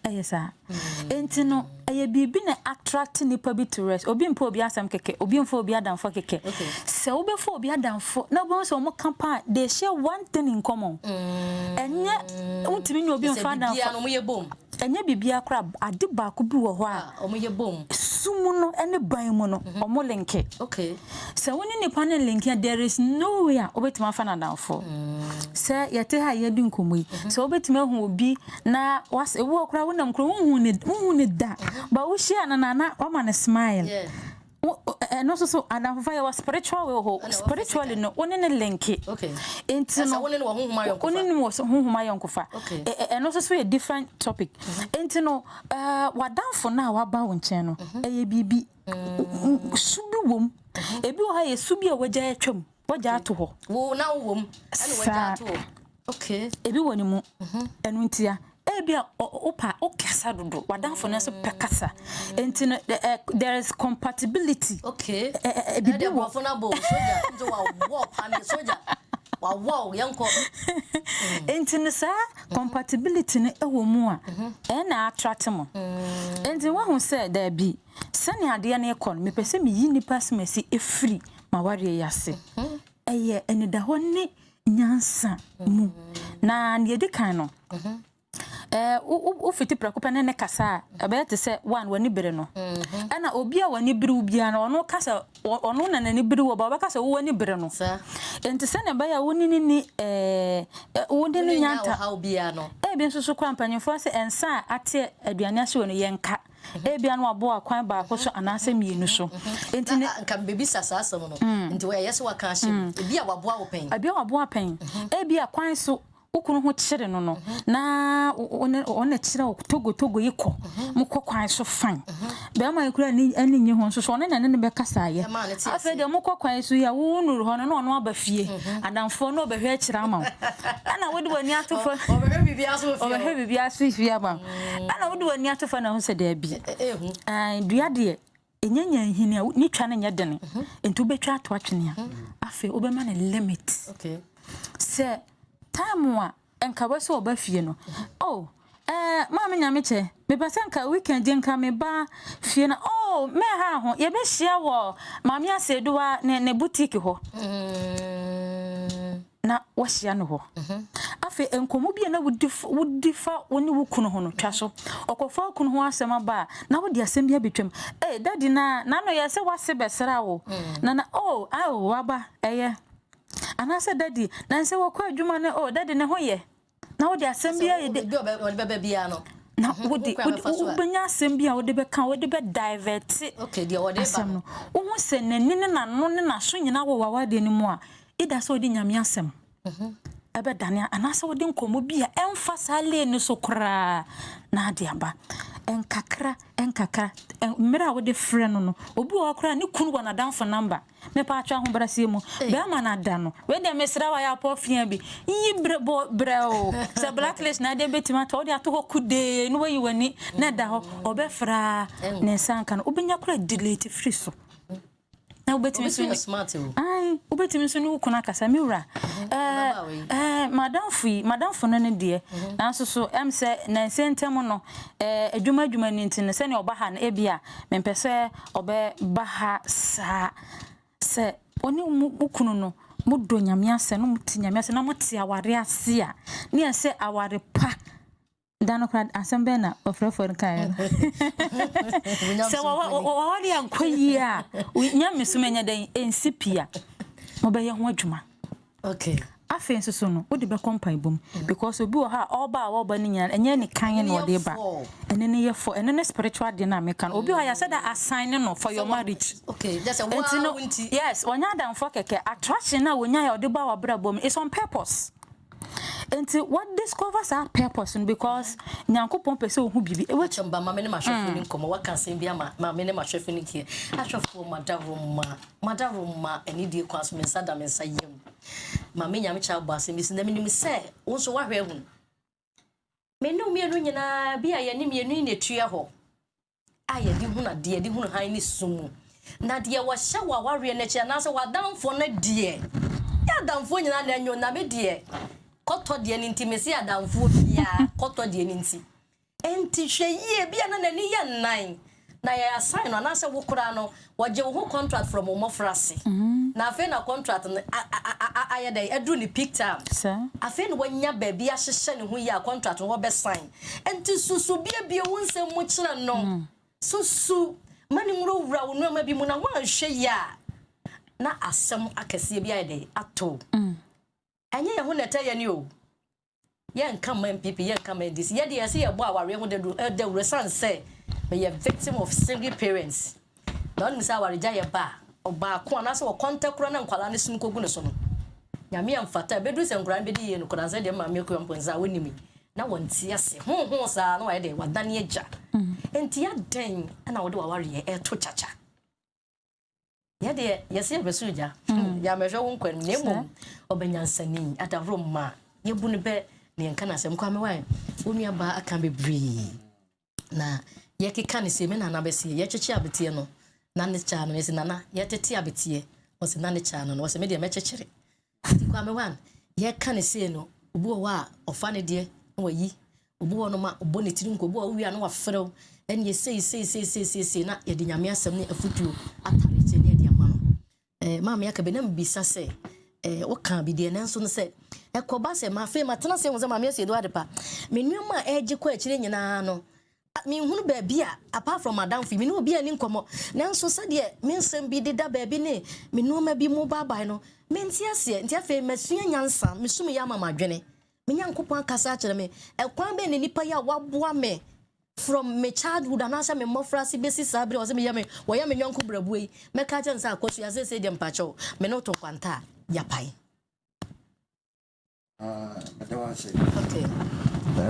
S6: ehye sa enti no eye bibi na attract nipa bi to rest obi mpo obi asam keke obi mfo obi adamfo keke se obi fo obi adamfo na bo so mo kampa they share one thing in common enye untimi ni obi mfo adamfo
S1: bia no mo ye bom
S6: enye bibia kra ade ba ko bi wo ho a
S1: o mo ye bom
S6: sumu no ene ban mu no o mo linke
S1: okay
S6: se woni ni panel link there is no way obetima fa na adamfo se yete ha ye di nkomoyi se obetima hu obi na was e wo kra wonam kro hu ne da ba wo share na wa man smile no so adamfo fa was spiritual we ho spiritually no woni ne link
S1: okay
S6: enti no
S1: woni ne wo hu ma yonko
S6: woni ne wo hu ma yonko fa no so a different topic enti no wadamfo na wa ba wo nchen no eye bibi subi wom ebi wo ha ye subi a wagya atwam wagya ato ho
S1: wo na wom ene wagya ato okay
S6: ebi woni mu enu ntia ebia opa okasa dodo wadamfo no so pekasa enti there is compatibility
S1: okay bibi wo fona bo soja nto wa walk and soja wa wow yanko
S6: enti ne sa compatibility ne ewo mu a na attract mo enti wo hu say da bi sani ade na ekon me pese me yi nipa smesi efri ma ware yase eye eni da ho ne nyansa mu na ne di kan no ufiti preocupa ne kasa abete se one wani bere no ana obi a wani bere ubia no ono kasa ono na nani bere wo ba kasa wo wani bere no enti se ne ba ya woni ni wodi ni nyanta
S1: ha obia no
S6: bi nso kwa mpanyefo se ensa ate aduane ase wono yenka bia no abo akwan ba ko so anase mienu so enti ne
S1: nka bebi sasa asem no enti wo yesi waka ahye bia wabo apen
S6: bia wabo apen bia kwan so ukunu ho kyere no na one kyere togo yiko mukokwan so fan be ma ekura ni anyi ho so one na ne be kasa ye afa de mukokwan so ya wo nuru ho no no aba fie adamfo no be hwe kyere ama ana wodi wani atofo
S1: obehwe bibia so
S6: fie aba ana wodi wani atofo na ho se de bi duade enyanya hini ni twa na nya dene entu betwa to atwene afa obema na limit
S1: okay
S6: se time wa enka wese oba fie no mama nyame che me pasanka weekend enka me ba fie na me ha ho ye be hia wo mama aseduwa ne boutique ho na wo hia no ho afi enkomo bia na wudifa woni wukunu ho no twa so okofa okunu ho asema ba na wodi asem bia betwam daddy na no ye se wase besra wo na waba eye anase daddy na nse wo kwa adwuma ne daddy ne hoye na wo de asembia ye de
S1: be bia no
S6: na wo de ubenya asembia wo de be kan wo de be divert
S1: okay de wo de ba
S6: no wo se nani ne na no ne na so nyina wo wawa de ni mu a ida so de nyame asem ebe dane anase wo de nkomo bia emfasa le ni so kra na ade aba enkakra mera wo de frɛ no obi wo kra ne kunu wona danfo number me pa atwa ho brasie mu be ma na da no we de mesra wa ya pofia bi yi breo se blacklist na de betima to de ato kude no we wani na da ho obefra ne sanka no obenya kra delete free so na obetimi so
S1: smart o
S6: obetimi so no kuna kasa miwra madamfo no ne de na so se na sentem no adwuma ni ntine se ne obaha na ebia mempese obe baha sa se oni mukunu no mudo nyame ase no muti nyame ase na muti aware ase a ne ase aware pa dano kra asembe na ofrefo nkan se wawari ankoyi a nyame sumenya den ensipia mo be ye ho adwuma
S1: okay
S6: afen so no wo de be kompan bom because obi wo ha oba ni nya enye ni kan no de ba ene ne ye for ene ne spiritual de na me kan obi wo ya said that assign no for your marriage
S1: okay that's a wow
S6: yes onya dan for keke attraction na wonya ya de ba wa bra bom is on purpose. And what discovers our purpose because nyankopon pese ohu bibi e
S1: wacham ba mama ne mahwefu ni komo waka nsem bia mama ne mahwefu ni kie ahwefu madaroma eni die kwaso mensa da mensa yem mama nyame cha bo asem bi sin da menim se wo so wahwe hu menu mienu nyina bia ye ne mienu ne tua ho aye di hu na de di hu han ni sumu na de wo hya wa ware ne chia na se wadamfo na de ya damfo nyina na nyo na me de koto de ni intimacy adamfo bia koto de ni nti enti hweye bia na nani ye nnan na ya assign na se wokura no waje wo contract from omofrase na afi na contract aye dey edu ni peak time afi no wanya ba bia hyehye ne hu ya contract wo be sign enti susu bia wonsem mu kire no susu mani muro wura wo no ma bi mu na wan hwe ya na asem akese bia dey ato anye ye ho neta ye ni o ye nka man pipi ye nka man this ye de ye se ye bo aware ho de resan say me a victim of single parents don mi say aware ja ye ba oba ko na se wo contact kro na nkwala ne sum kogu ne so no nyame amfata bedu se nkran be di ye no kran se de ma me ko mponza wonimi na wonti ase ho sa na wa ye de wadane agya enti ya den na wo de aware ye e to chacha ya de yesi besuja ya mejo won kwani nemu obanyansani atavro ma yebu ne be ne nka na sem kwa me wan onua ba aka bebree na yɛkeka ne sɛ me nana bɛsi yɛkyekye abetie no na ne kya no ɛsɛ nana yɛtete abetie ɔsɛ na ne kya no ɔsɛ me deɛ mɛkyekyere ati kwa me wan yɛka ne sɛ no obi wɔ a ɔfa ne deɛ na wayi obi wɔ no ma ɔbɔ ne tirim ko obi wɔ wia na wafrɛw ɛne yɛ sei na yɛde nyame asɛm ne afutuo atare kyɛ ne yɛde ama no maame yɛka bɛ na mbisa sɛ woka bi deɛ nanso no sɛ ɛkɔba sɛ ma afei matena sɛ wo sɛ maame asɛ do adepa me nnuama a ɛgye kɔ akyire nyinaa no me hunu baabi a apart from madam fi me no obi ani nkɔmɔ nanso sɛdeɛ me nsɛm bi deda baabi ne me nnuama bi mu babae no menti aseɛ nti afei masua nyansa mesum yɛ ama madwene me nyankopɔn akasa akyerɛ me ɛkwan bɛ ne nipa yɛ a waboa me from me childhood anasa me mmɔfra se bɛsi saa bere ɔsɛ meyɛ me wɔyɛ me nyɔnko brɛbuo yi mɛka kyɛ nsa akɔsua sɛ deɛ mpakyɛw me no to kwanta a yapae okay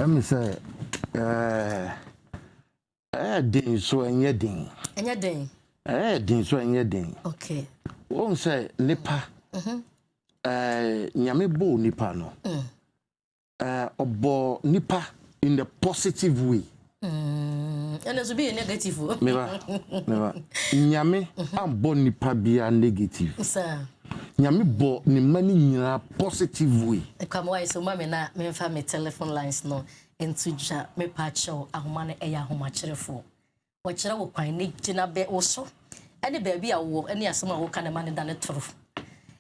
S7: me say din so enye din so enye din
S1: okay
S7: won say nipa nyame bo nipa no obo nipa in the positive way
S1: and so be negative
S7: meba nyame ambo nipa bia negative
S1: sir
S7: nyame bo ni mani nyina positive way
S1: come why so mama na me fa me telephone lines no into ja me pa chew ahoma no eya ahoma kyerefo wo kyere wo kwan ne gina be wo so ene baabi a wo ene asem a wo ka ne mane da ne toro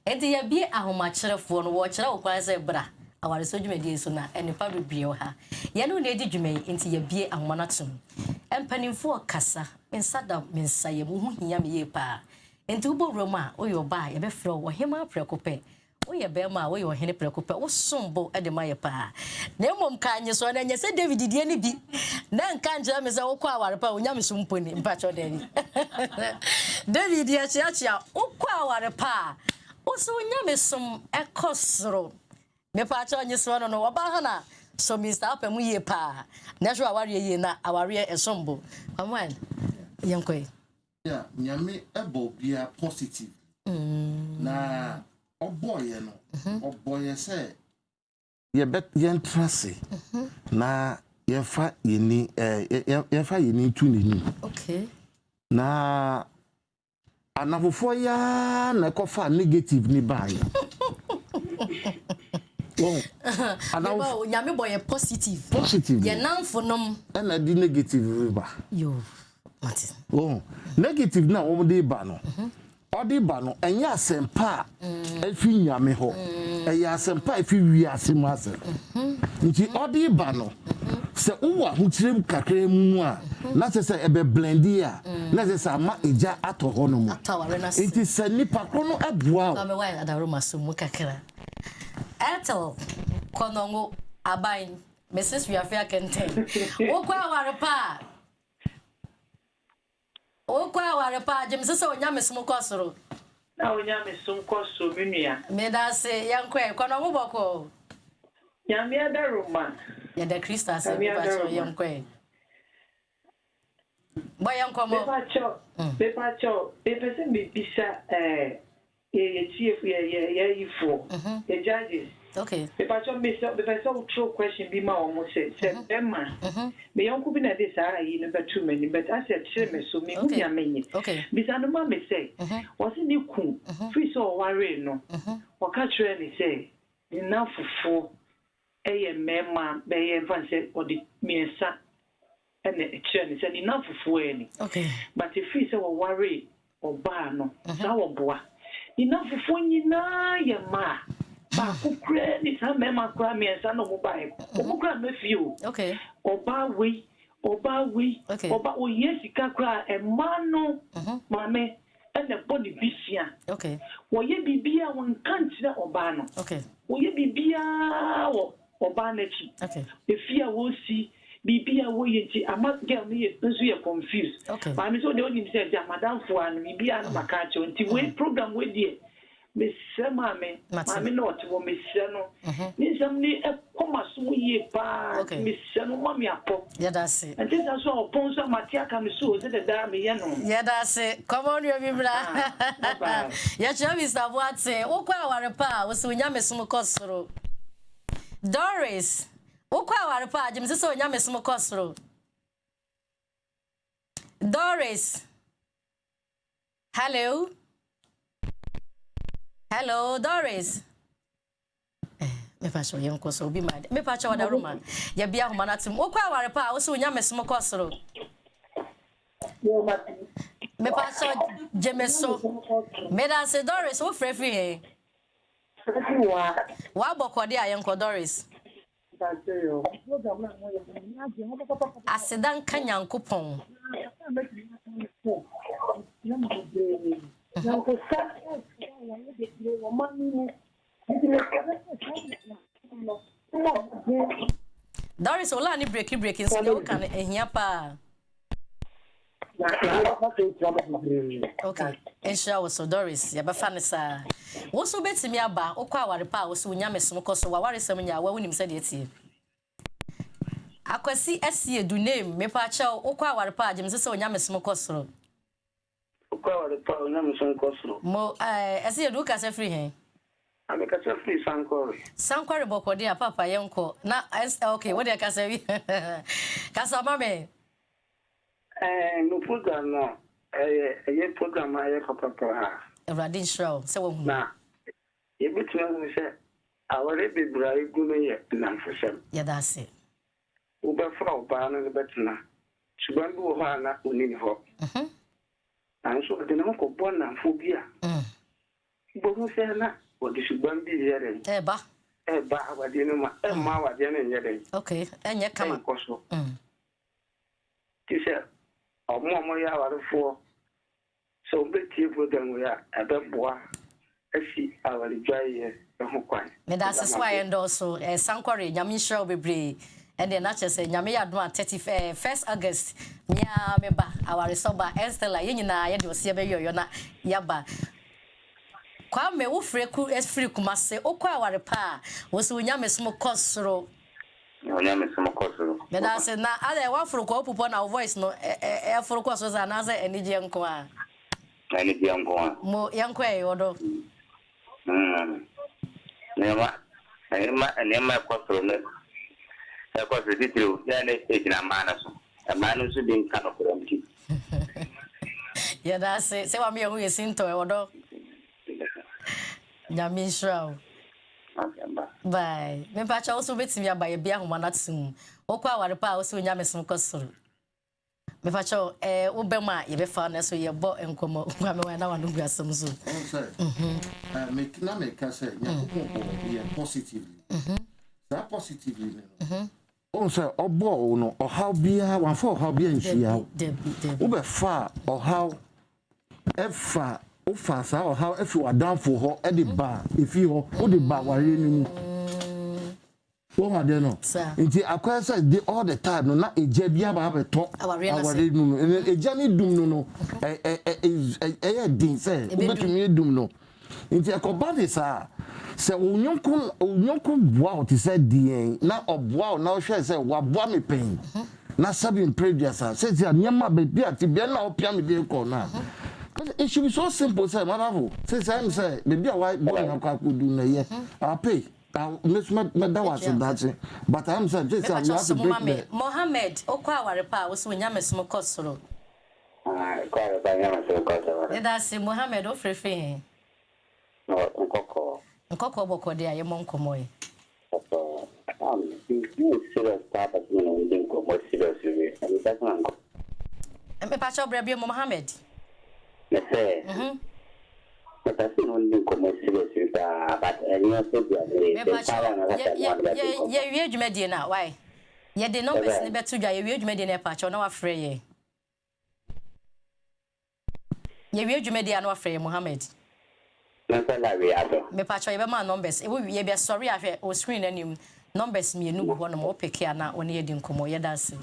S1: enti ya bie ahoma kyerefo no wo kyere wo kwan se bra aware so dwumadi so na ene pa bebie wo ha ye no na edi dwumai enti ya bie ahoma no tum empanimfo kasa nsada mensaye mu hu hia me ye pa enti wo bo roma o yo ba ye be frɛ wo hema prekope wo ye be ma wo ye ohene prekope wo sombo ede ma ye pa na emom ka anye so na nye se David die ni bi na nka ngira me se wo kwa aware pa onya me so mponi mpa cho da ni David ye chia wo kwa aware pa wo so onya me som ekosro me pa cho anye so no wo ba ha na so Mr. Apemu ye pa na so aware ye na aware esombo amwan yankoi
S7: yeah nyame ebo bia positive na oboye no oboye say ye bet yen trase na ye fa yeni tu ni
S1: okay
S7: na anafofo ya na kofa negative ni bae
S1: anawo nyame boy positive ye nanfonom
S7: na di negative ba
S1: yo Martin
S7: negative na wo de ba no odi ba no enye asempa afi nyame ho eye asempa afi wi asem ase nti odi ba no se uwa hu kirem kakra mu a na se ebe blendi a na se ama eja ato ho no mu nti se nipa kro no aboa
S1: o me why adaro masomu kakra eto konongo abain Mrs. Wiafia Kenten wo kwa ware pa okwa ware pa jem se onya mesum kosoro
S8: na onya mesum kosoro menua
S1: me da se yankwe kono mo boko
S8: nyame ada roma
S1: ya da Krista se bi ba cho yankwe bo yankomo be pa cho
S8: pese me bisa ye chief ye ifo ye judges
S1: okay
S8: be pa cho me so true question bi ma o mo se emma me yonku bi na de sa yi no betu mani but I said chere me so me hu ya menye
S1: okay
S8: bisa no ma me say was ni ku free so worry no o ka chere ni say ina fufu eye mema be ye fan say o di miensa ene chere ni say ina fufu eni
S1: okay
S8: but if free so worry o ba no sa wo boa ina fufu nyina ye ma ba kukre ni sa mema kra miensa no mo ba e mo kra me fio
S1: okay
S8: oba we
S1: okay
S8: oba o yesika kra e mano mame ene body bisia
S1: okay
S8: wo ye bibia won kantina oba no
S1: okay
S8: wo ye bibia wo oba na chi
S1: okay
S8: efia wo si bibia wo ye ti ama girl me nso ye confused
S1: okay
S8: ba me so de oni say ja madam fo an bibia no maka che nti we program we die me sema me mame no to me se no ni sam ni e koma so ye pa me se no mami apo
S1: yeah that's it
S8: and this is so upon so matia ka me so the da me ye no
S1: yeah that's it come on you bibla yeah chami sabwate wo kwa ware pa wo so nya mesum kosoro Doris Wokwa aware pa agye mse so nya mesom kosoro. Doris. Hello. Hello, Doris. Me pa so yen koso obi mad. Me pa cha wada roma. Ya bia homa na tim. Wokwa aware pa wo so nya mesom kosoro. Me pa so jemeso. Me da se Doris wo frefri he. Wa bokode ayenko Doris. Asedan kanyankopon. Doris ola ni breaking so you can ehia pa. Okay, ensure so Doris ya ba fa ne sa. Wo so betimi aba okwa aware pa wo so nya mesom koso wa ware sem nya wa wonim se de tie. Akwasi asie du name me pa cha okwa aware pa agem se nya mesom koso.
S9: Okwa aware pa nya mesom koso.
S1: Mo asie du ka se free hen.
S9: Ameka se free sankore.
S1: Sankore bokode a papa yenko. Na okay, what dey ka se wi? Ka sa mame.
S9: No program no. Program aye papa.
S1: Radin show se wo hu.
S9: Na. Yebetuma se aware bebra iguno ye na mfosem.
S1: Ya da se.
S9: Wo be fra oba no betuna. Suban bi wo ha na onini ho. Anso de na ko bona fobia. Bo se na wo de suban bi yere.
S1: Eba
S9: awade no ma ma awade no yere.
S1: Okay, enye kama.
S9: Koso. Tise omo ya warefo. So betie program we a ebeboa asi awale dwaye ho kwan.
S1: Me da se so ayendo so sankore nyame show bebre and then actually say nyame ya do 31st August nya me ba aware so ba Estela yenyina ye de osie be yoyo na yaba kwa me wo freku free kumase okwa aware pa wo so nyame som kosoro
S9: nyame som kosoro.
S1: Me da se na ada wa furu ko pupo na voice no furu ko so za na za enije nko a
S9: ani biango
S1: mo yanko e yodo
S9: nema kwasoro ne kwasoro ditiro ya ne ejina mana so amanu so din kano kuramki
S1: ya da se wa me hu yesinto e yodo nyamishrao bye me pa cha oso betimi abaye bia homa na tum okwa aware pa oso nyamesom kosoro me pa cha wo be ma ye be fa na so ye bo enkomo kwa me wa na wanu guasem so
S7: me na me ka say nya positively that positively on say obo no o how bia wan for how bia nhia wo be fa o how efa o fa sa o how if you are down for ho e de ba efi ho o de ba ware ni mu so ma de no nti akwa say all the time no na eja bia ba be to aware nu eja ni dum no din say o betumi dum no nti akoba de sa se onyonko boa o ti say dien na oboa na o hwe say wa boa me pen na sabi previous say ti anyama be bia ti bia na o pia me de ko na. It should be so simple, sir. Madam, say, maybe a white boy and I could do na ye. I'll pay. Miss that, but I'm saying this. I have to break
S1: Mohammed, okwa aware pa wo so nyame som kosoro.
S9: Kwa ba nyame som kosoro.
S1: That's Mohammed o frefe.
S9: No,
S1: nkoko bokode aye monkomo e.
S9: You serious part of me no din ko mo serious we. And that's not.
S1: Me pa cho bra bi Mohammed.
S9: Yes, sir. But I think only come serious but any of
S1: ye dwumadi na why ye de numbers ni beto dwa ye dwumadi na pa cho na wa frɛ ye dwumadi na wa frɛ ye Mohammed me pa cho ye be ma numbers e ye be sorry ahwe o screen anim numbers me enu bo no mo pick ya na one ye di nkomo ye dance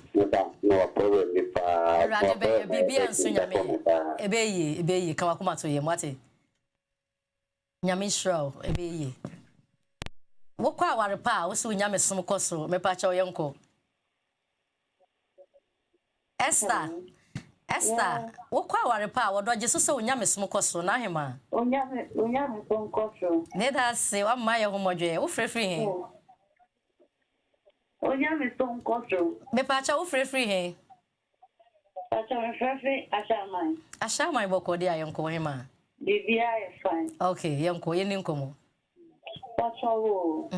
S9: no problem if
S1: rade be bibia nso nyame ebe yi ka wakoma to ye mwate nyame shro ebe yi wokwa aware pa wo so nyame som koso me pa cha yenko Esther wokwa aware pa wo doje so so nyame som koso na hema
S8: onyame som koso
S1: ne da se wa ma ye homodwe wo frefri he
S10: Onya me son koso.
S1: Me pacha wo free he.
S10: Pacha me free ashaman.
S1: Ashaman boko dia yonko hema.
S10: Bibia is fine.
S1: Okay, yonko yeni nkomo.
S10: Pacha wo.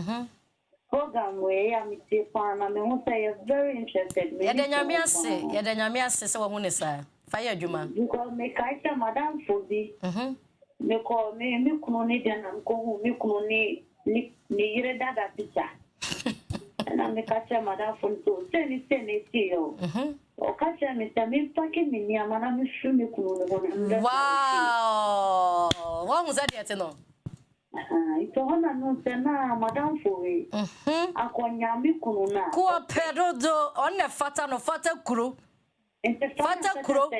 S10: Program where I meet the farm and me say very interested.
S1: Yada nyame ase se wo hu ne sa. Fire adwuma.
S10: Because me kaita madam Fobi. Me call me kuno ni dan ko me kuno ni yire dada pizza. And I'm the catcher madam Fonto. Send yo. O catcher me say me packing me near madam me kuno.
S1: Wow. What was that yet no?
S10: Ito hona no tena madam Fobi. Akonya me kuno na.
S1: Ko pedodo on the fata no fata kuro. Fata kuro.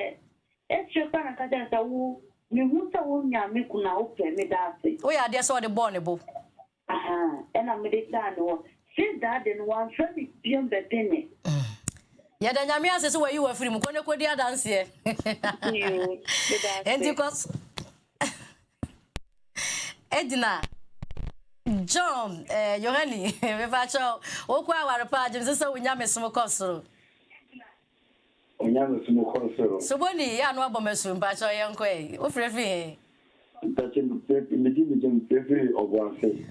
S10: Extra kana kaja sa wu mi huta wu nya me kuna ope me dase.
S1: O ya dey so the born bo.
S10: Ena me dey tan wo. Say that then one friend is beyond the penny.
S1: Ya da nyame ase so we you afiri mu ko ne kodi adanse e. Enti cause Edna John Yohani me fa cho o kwa aware pa jim se wo nya mesom kosoro.
S11: Onya mesom kosoro.
S1: So boni ya no abomeso mpa cho yenko e. O frefi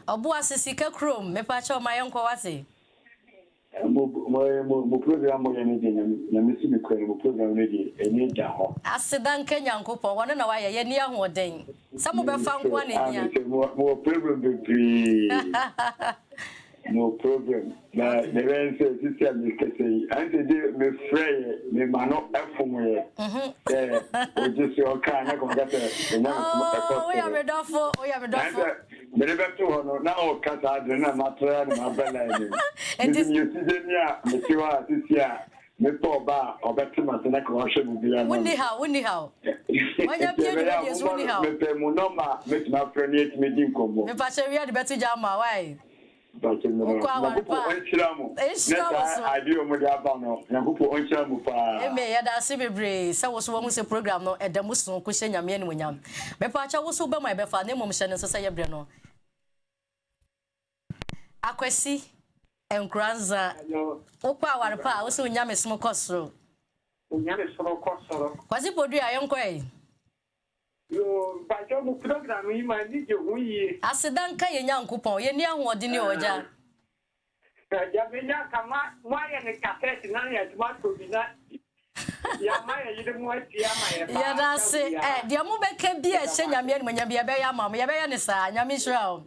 S1: Obuase sika krom me pa cho mayenko wase.
S11: Mo program mo yene de na mesi me kwere mo program ne de eni da ho.
S1: Asedan Kenyankopon wona na waye ye ni ahoden. Samo be fa nko na nia.
S11: Mo program be free. No problem. Na the when say sister me kese ante de me frey me mano efum ye. O just o kan na ko gata.
S1: Oh, ya me dofo.
S11: Me be to hono na o kasa adre na matra na mabela ni. Enti you see them ya me tiwa sisia me to ba obetima se na ko hwe mu bia no.
S1: Woni how. Wanya pie de yes woni how.
S11: Me pe mu no ma me tuma freni me din kombo.
S1: Me pa che wi ade betu jama why?
S11: But no. I do mo dia ba no. Nyakupo onchira mu pa.
S1: Me ya da se bebre se wo so wo hu se program no edamu so ko hye nyame ne wonyam. Me pa cha wo so be mai be fa ne mom hye ne so se ye bre no. Akwesi enkranza. Wo kwa aware pa wo so nyame som kosoro.
S8: Nyame som kosoro.
S1: Kwasi podu ayenko e.
S8: Yo, bajo mu program yi ma ni je huyi.
S1: Asedan ka ye Nyankopon, ye ni ahode ni oja.
S8: Ya be nya kama moye ne cassette na ya tuma to bi na. Ya ma ye de mo atia ma ye ba.
S1: Ya da se dia mo be ka bi a hye nyame ni manya bi ya be ya ma ya be ya ne sa nyame hira o.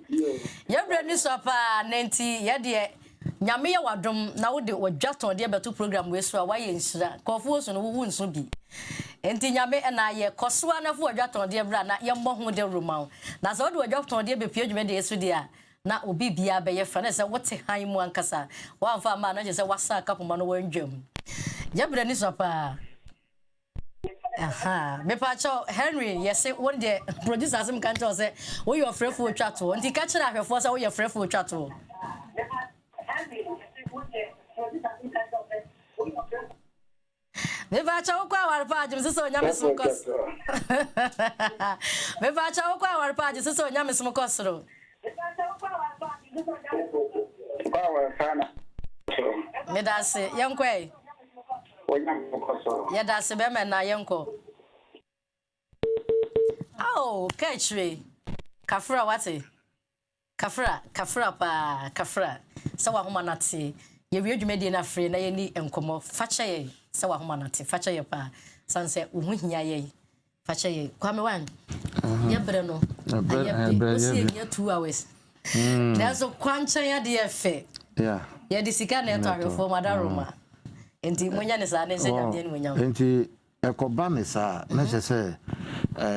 S1: Ya bre ni so pa nenti ye de nyame ye wadom na wo de odwaton de beto program we so a wa ye nhira. Kofo so no wo nso bi. Enti nyame na ye kosoa na fu odwaton de bra na ye mmɔ ho de roman na so de odwaton de be pie dwuma de yesu de a na obi bia be ye fra na se wote han mu ankasa wa mfa ma na je se wasa kapoma no wandwam ye bra ni so pa me pa cho Henry yes one de producers am kan to say wo your frefo twato enti ka kira ahwefo say wo your frefo twato me va cha okwa aware pa jim so nyame som kos me va cha okwa aware pa jim so nyame som kosro me da se yenko e ya da se be me na yenko oh kachre kafra wate kafra pa kafra sawa homa nate ye wi adwumadi na free na ye ni enkomo facha ye sawa homa nate facha ye pa sanse wo hia ye facha ye kwame wan ye bre no ye si ye 2 hours there's a kwanchan ya de efe ye di sika na to ahwefo madaroma enti munya ne sa na se nyame ni munya
S7: enti ekoba ne sa na se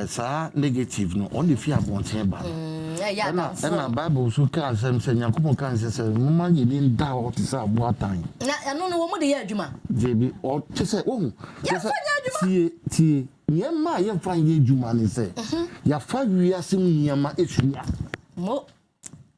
S7: sa negative no on the fear bonten ba na bible so kan sem se Nyankopon kan se mama ye ni nda o ti sa abo atan
S1: na no wo mo de ye adwuma
S7: jebi o ti se o tie nyema ye fa ye adwuma ne se ya fa wiase mu nyema esua
S1: mo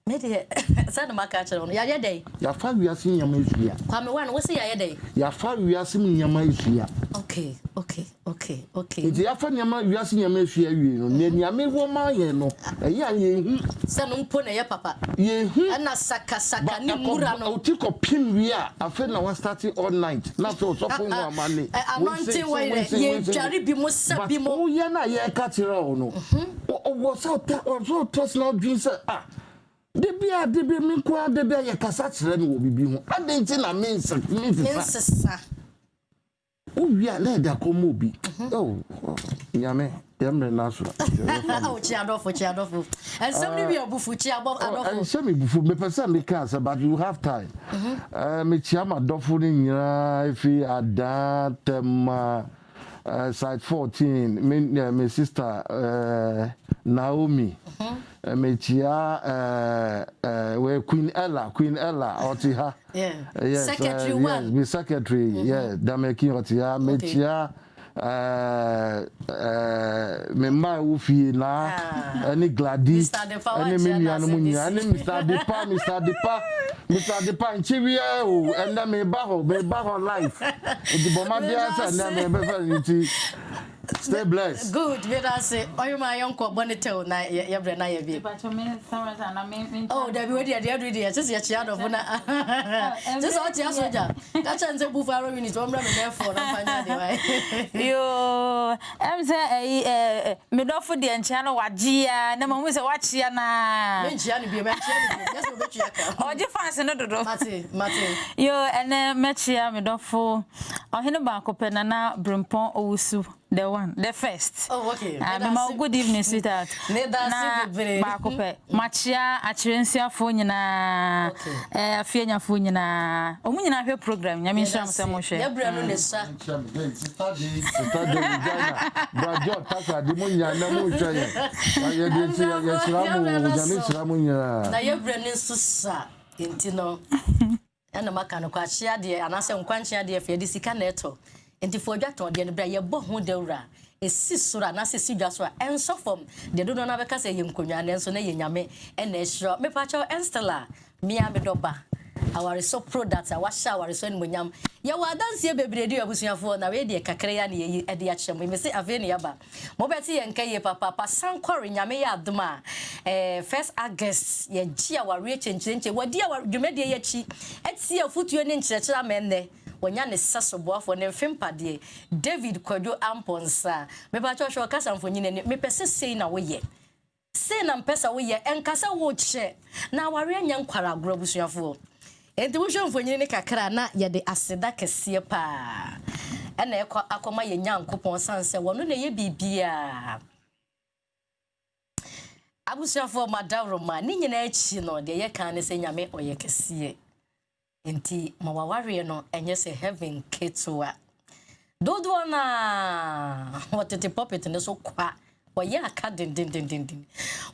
S1: me de sa na maka chere no ya ye dey
S7: ya fa wiase nyema esua
S1: kwame wan wo se ya ye dey
S7: ya fa wiase mu nyema esua
S1: Okay.
S7: Nti afa nyama wiase nyama afia wie no ne nyame wo ma ye no eya ye hu
S1: se no mpo na ye papa
S7: ye hu
S1: na saka ni mura no
S7: utiko pin wie afa na wa starting all night na so so fun wa mane
S1: anointing we ye jari bi mo sabi mo
S7: o ye na ye ka tire o no o so personal dream say de bia mi kwa de bia ye kasa tire no wo bibi ho adenti na mensa Uya le da komo bi. Oh, nyame, yamre naso.
S1: Oh, chiadofo. And somebody be obufu chiadofo.
S7: And some bufu me pesa me cancer, but you have time. Me chiama dofo ni nyina ifi adatema side 14. Me sister Naomi. Me chia we Queen Ella Otiha.
S1: Yeah.
S7: Yes,
S1: Secretary one.
S7: Yes, me secretary. Yeah, Dameki Otiha. Me chia me ma ufi na any Gladys any minianu munya any Mr. Depa nchiwi o enda me ba ho life the bomba dia say na me be stay blessed.
S1: Good, I say, oh my uncle Bonito na ye bre na ye bi. Oh, there be we there every day. Just your child of na. Just out your soldier. That chance to buff our unit. One me for na panya dey why.
S6: Yo, em say me do for the channel wagia na mo say wachia na.
S1: Me chia ni bi. Just go chia ka.
S6: O je fancy no dodo.
S1: Mate.
S6: Yo, ene me chia me do for ohene ba ko pe na Brimpon Owusu. The first.
S1: Oh, okay.
S6: Good evening, sweetheart. Bakope. Machia achirensia fo nyina afianya fo nyina. Omu nyina hwe program nyame nsham se mo hwe.
S1: Ya bra no ne sa.
S7: Study Brajo taka di mo nya na mo hwe ye. Ya de ti ya nyame nyina.
S1: Na ya bra ne susa enti no. Ana maka no kwa chia de anase nkwanchia de afia de sika na eto. Enti fo dwaton de ne bra ye bo ho dawura esi sura na se sidwa so enso fom de do na beka se ye nkonwa na enso na ye nyame ena ehiro me pa cho enstella mia me doba our so product our shower so en monyam ye wa danse bebre de abusuafo na we de kakra ya na ye de ya chem me se ave ne yaba mo beti ye nka ye papa sankore nyame ya adoma 1st August ye gia wa re chenchenche wadi ya dwumede ye chi eti afutuo ne nkyerechera menne wonya ne sasoboafo ne mfempade David Kwadwo Amponsa me ba cho kasa mfonyine ne me pese sei na woye sei na mpesa woye enkasa wo che na ware anya nkwara agro busuafo enti wo hwe mfonyine ne kakra na ye de aseda kese pa ena akoma ye nyankopon sanse wono na ye bibia abusuafo madaroma ni nyina echi no de ye kan ne se nyame oye kese enti mawaware no enye se heaven ketwa dodo na wotete puppet ne so kwa woye aka din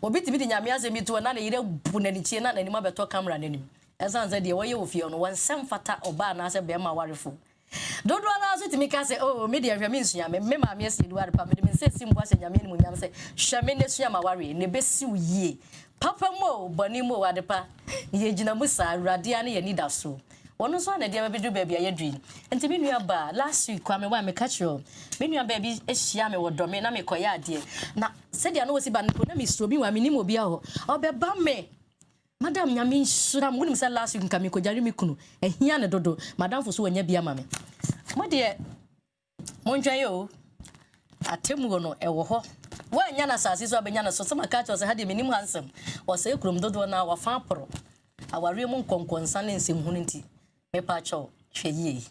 S1: obitimi di nyame azemi to na yire bu na nichie na nima beto camera nanim ezanza de woye ofie no wansem fata oba na se be ma warefo dodo na so timi ka se oh me de ahwame nsua me ma me esi duare pa me de se simbo ase nyame ni munyam se hwame ne sua ma ware ne besi uye papa mo boni mo wadepa ye gina musa awrade ane ye nida so wono so na dia bedu baabi ayedui enti me nua ba last week kwa me wa me catch you me nua ba bi ehia me wodome na me koya ade na se dia no wosi ba no na me strobi wa me ni mo bia ho obeba me madam nyame nsura mo nim se last week nka me kojari me kunu ehia ne dodo madam fo so wanya bia ma me mo de monjwan yo atemu no ewo ho wanya na sase so abenya na so sama ka cho se ha de minim hansem wo se kurum dodo na wa fa aporo aware mu nkonkonsa ne nsem hunu nti me pa cho hweye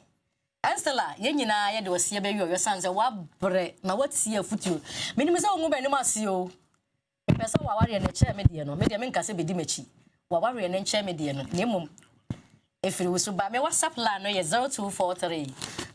S1: Estella ye nyina ye de wose be wi sanse wa bre na watie afutuo minim se wo mu benim ase o pesa wa ware ne che me de no me de me nkase be di machi wa ware ne che me de no nemum efiri wo so ba me WhatsApp line no ye 0243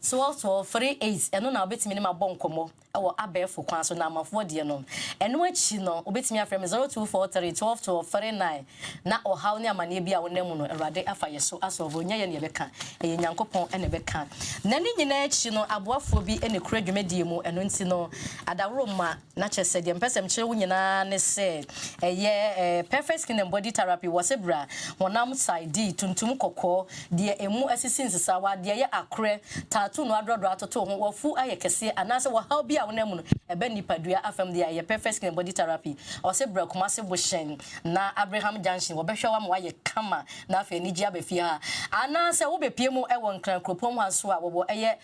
S1: 1238 eno na obetimi ne ma bonkomo ewo abefo kwan so na amafo de no eno achi no obetimi afrem 0243 1239 na ohaw ne amane bia wo nemu no erade afa yeso asovo nya ye ne beka eye nyankopon ene beka na ni nyina achi no aboafo bi ene kura dwumedie mu eno nti no adawro ma na chese de mpesem kire wo nyina ne se eye perfect skin and body therapy wasebra wonam side tuntum kokko de emu assistance sawa de ye akre atu no adrodo atoto ho wofu ayekese anase wo how bia wona mu no ebe nipadua afam dia ye perfect skin and body therapy o se bra kumase bo shen na Abraham Junction wo behwe wa ma ye kama na afa ni gia be fi ha anase wo be pie mu e won kran kropom hanso a wo eye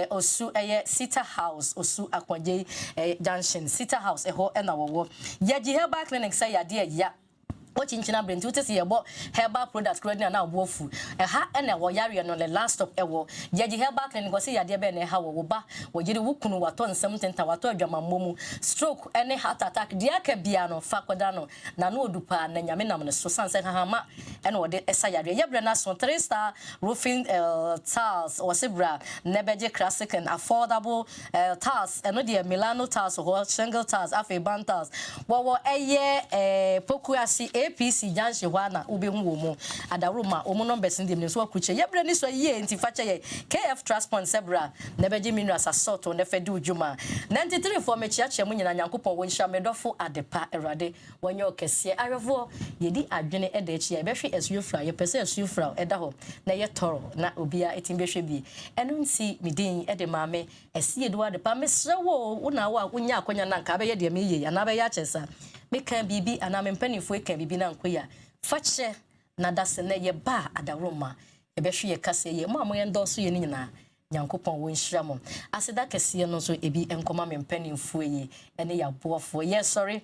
S1: osu eye Sita House osu akwaje Junction Sita House eho e na wo ye Jiheba clinic say ya de ya Ochinchina brand wote se yebo herbal product credit na obofu ha na wo yare no the last stop ewo yeji herbal clinic go se yade be na ha wo ba wo yiri wukunu wato nsem tenta wato adwamammo stroke any heart attack dia ka bia no fakoda no na no odupa na nyame nam ne so sanse hahama ene wo de esa yare yebre na so 3-star roofing tiles or sebra nebeje classic and affordable tiles eno de Milano tiles or shingle tiles afi ban tiles wo eye pokuasi APC Junction wana ubehu wo mu adaruma omu numbers ndim so akuche yebre ni so ye nti fache ye KF Transport Sebra nebeje minerals assault on the fedu juma 93 for me chiache mu nyina nyankopon wo nhia medofo adepa erade wonye okese arefo yedi adwene eda chi ye behwe esufra ye pese esufra eda ho na ye toro na obia etimbehwe bi eno nsi midin ede maame esie do adepa mesrewo una wa wonya akonya na nka be ye de me ye ana be ya chesa meka bibi ana mempanifo eka bibi na nkoya fache na dase na ye ba adaroma e behwe ye kase ye mo amoye ndoso ye nyina nyankopon wo nhira mo aseda kase no so ebi enkoma mempanifo yi ene ya boafo ye sorry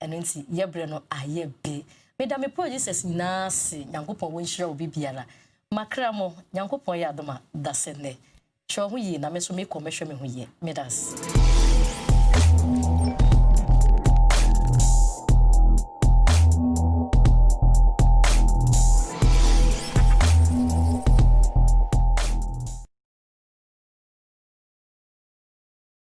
S1: eno nti ye bre no aye be meda me producers nyina se nyankopon wo nhira obi biara makra mo nyankopon ya adoma dase ne hwo hu yi na me so me komehwe me hu ye medas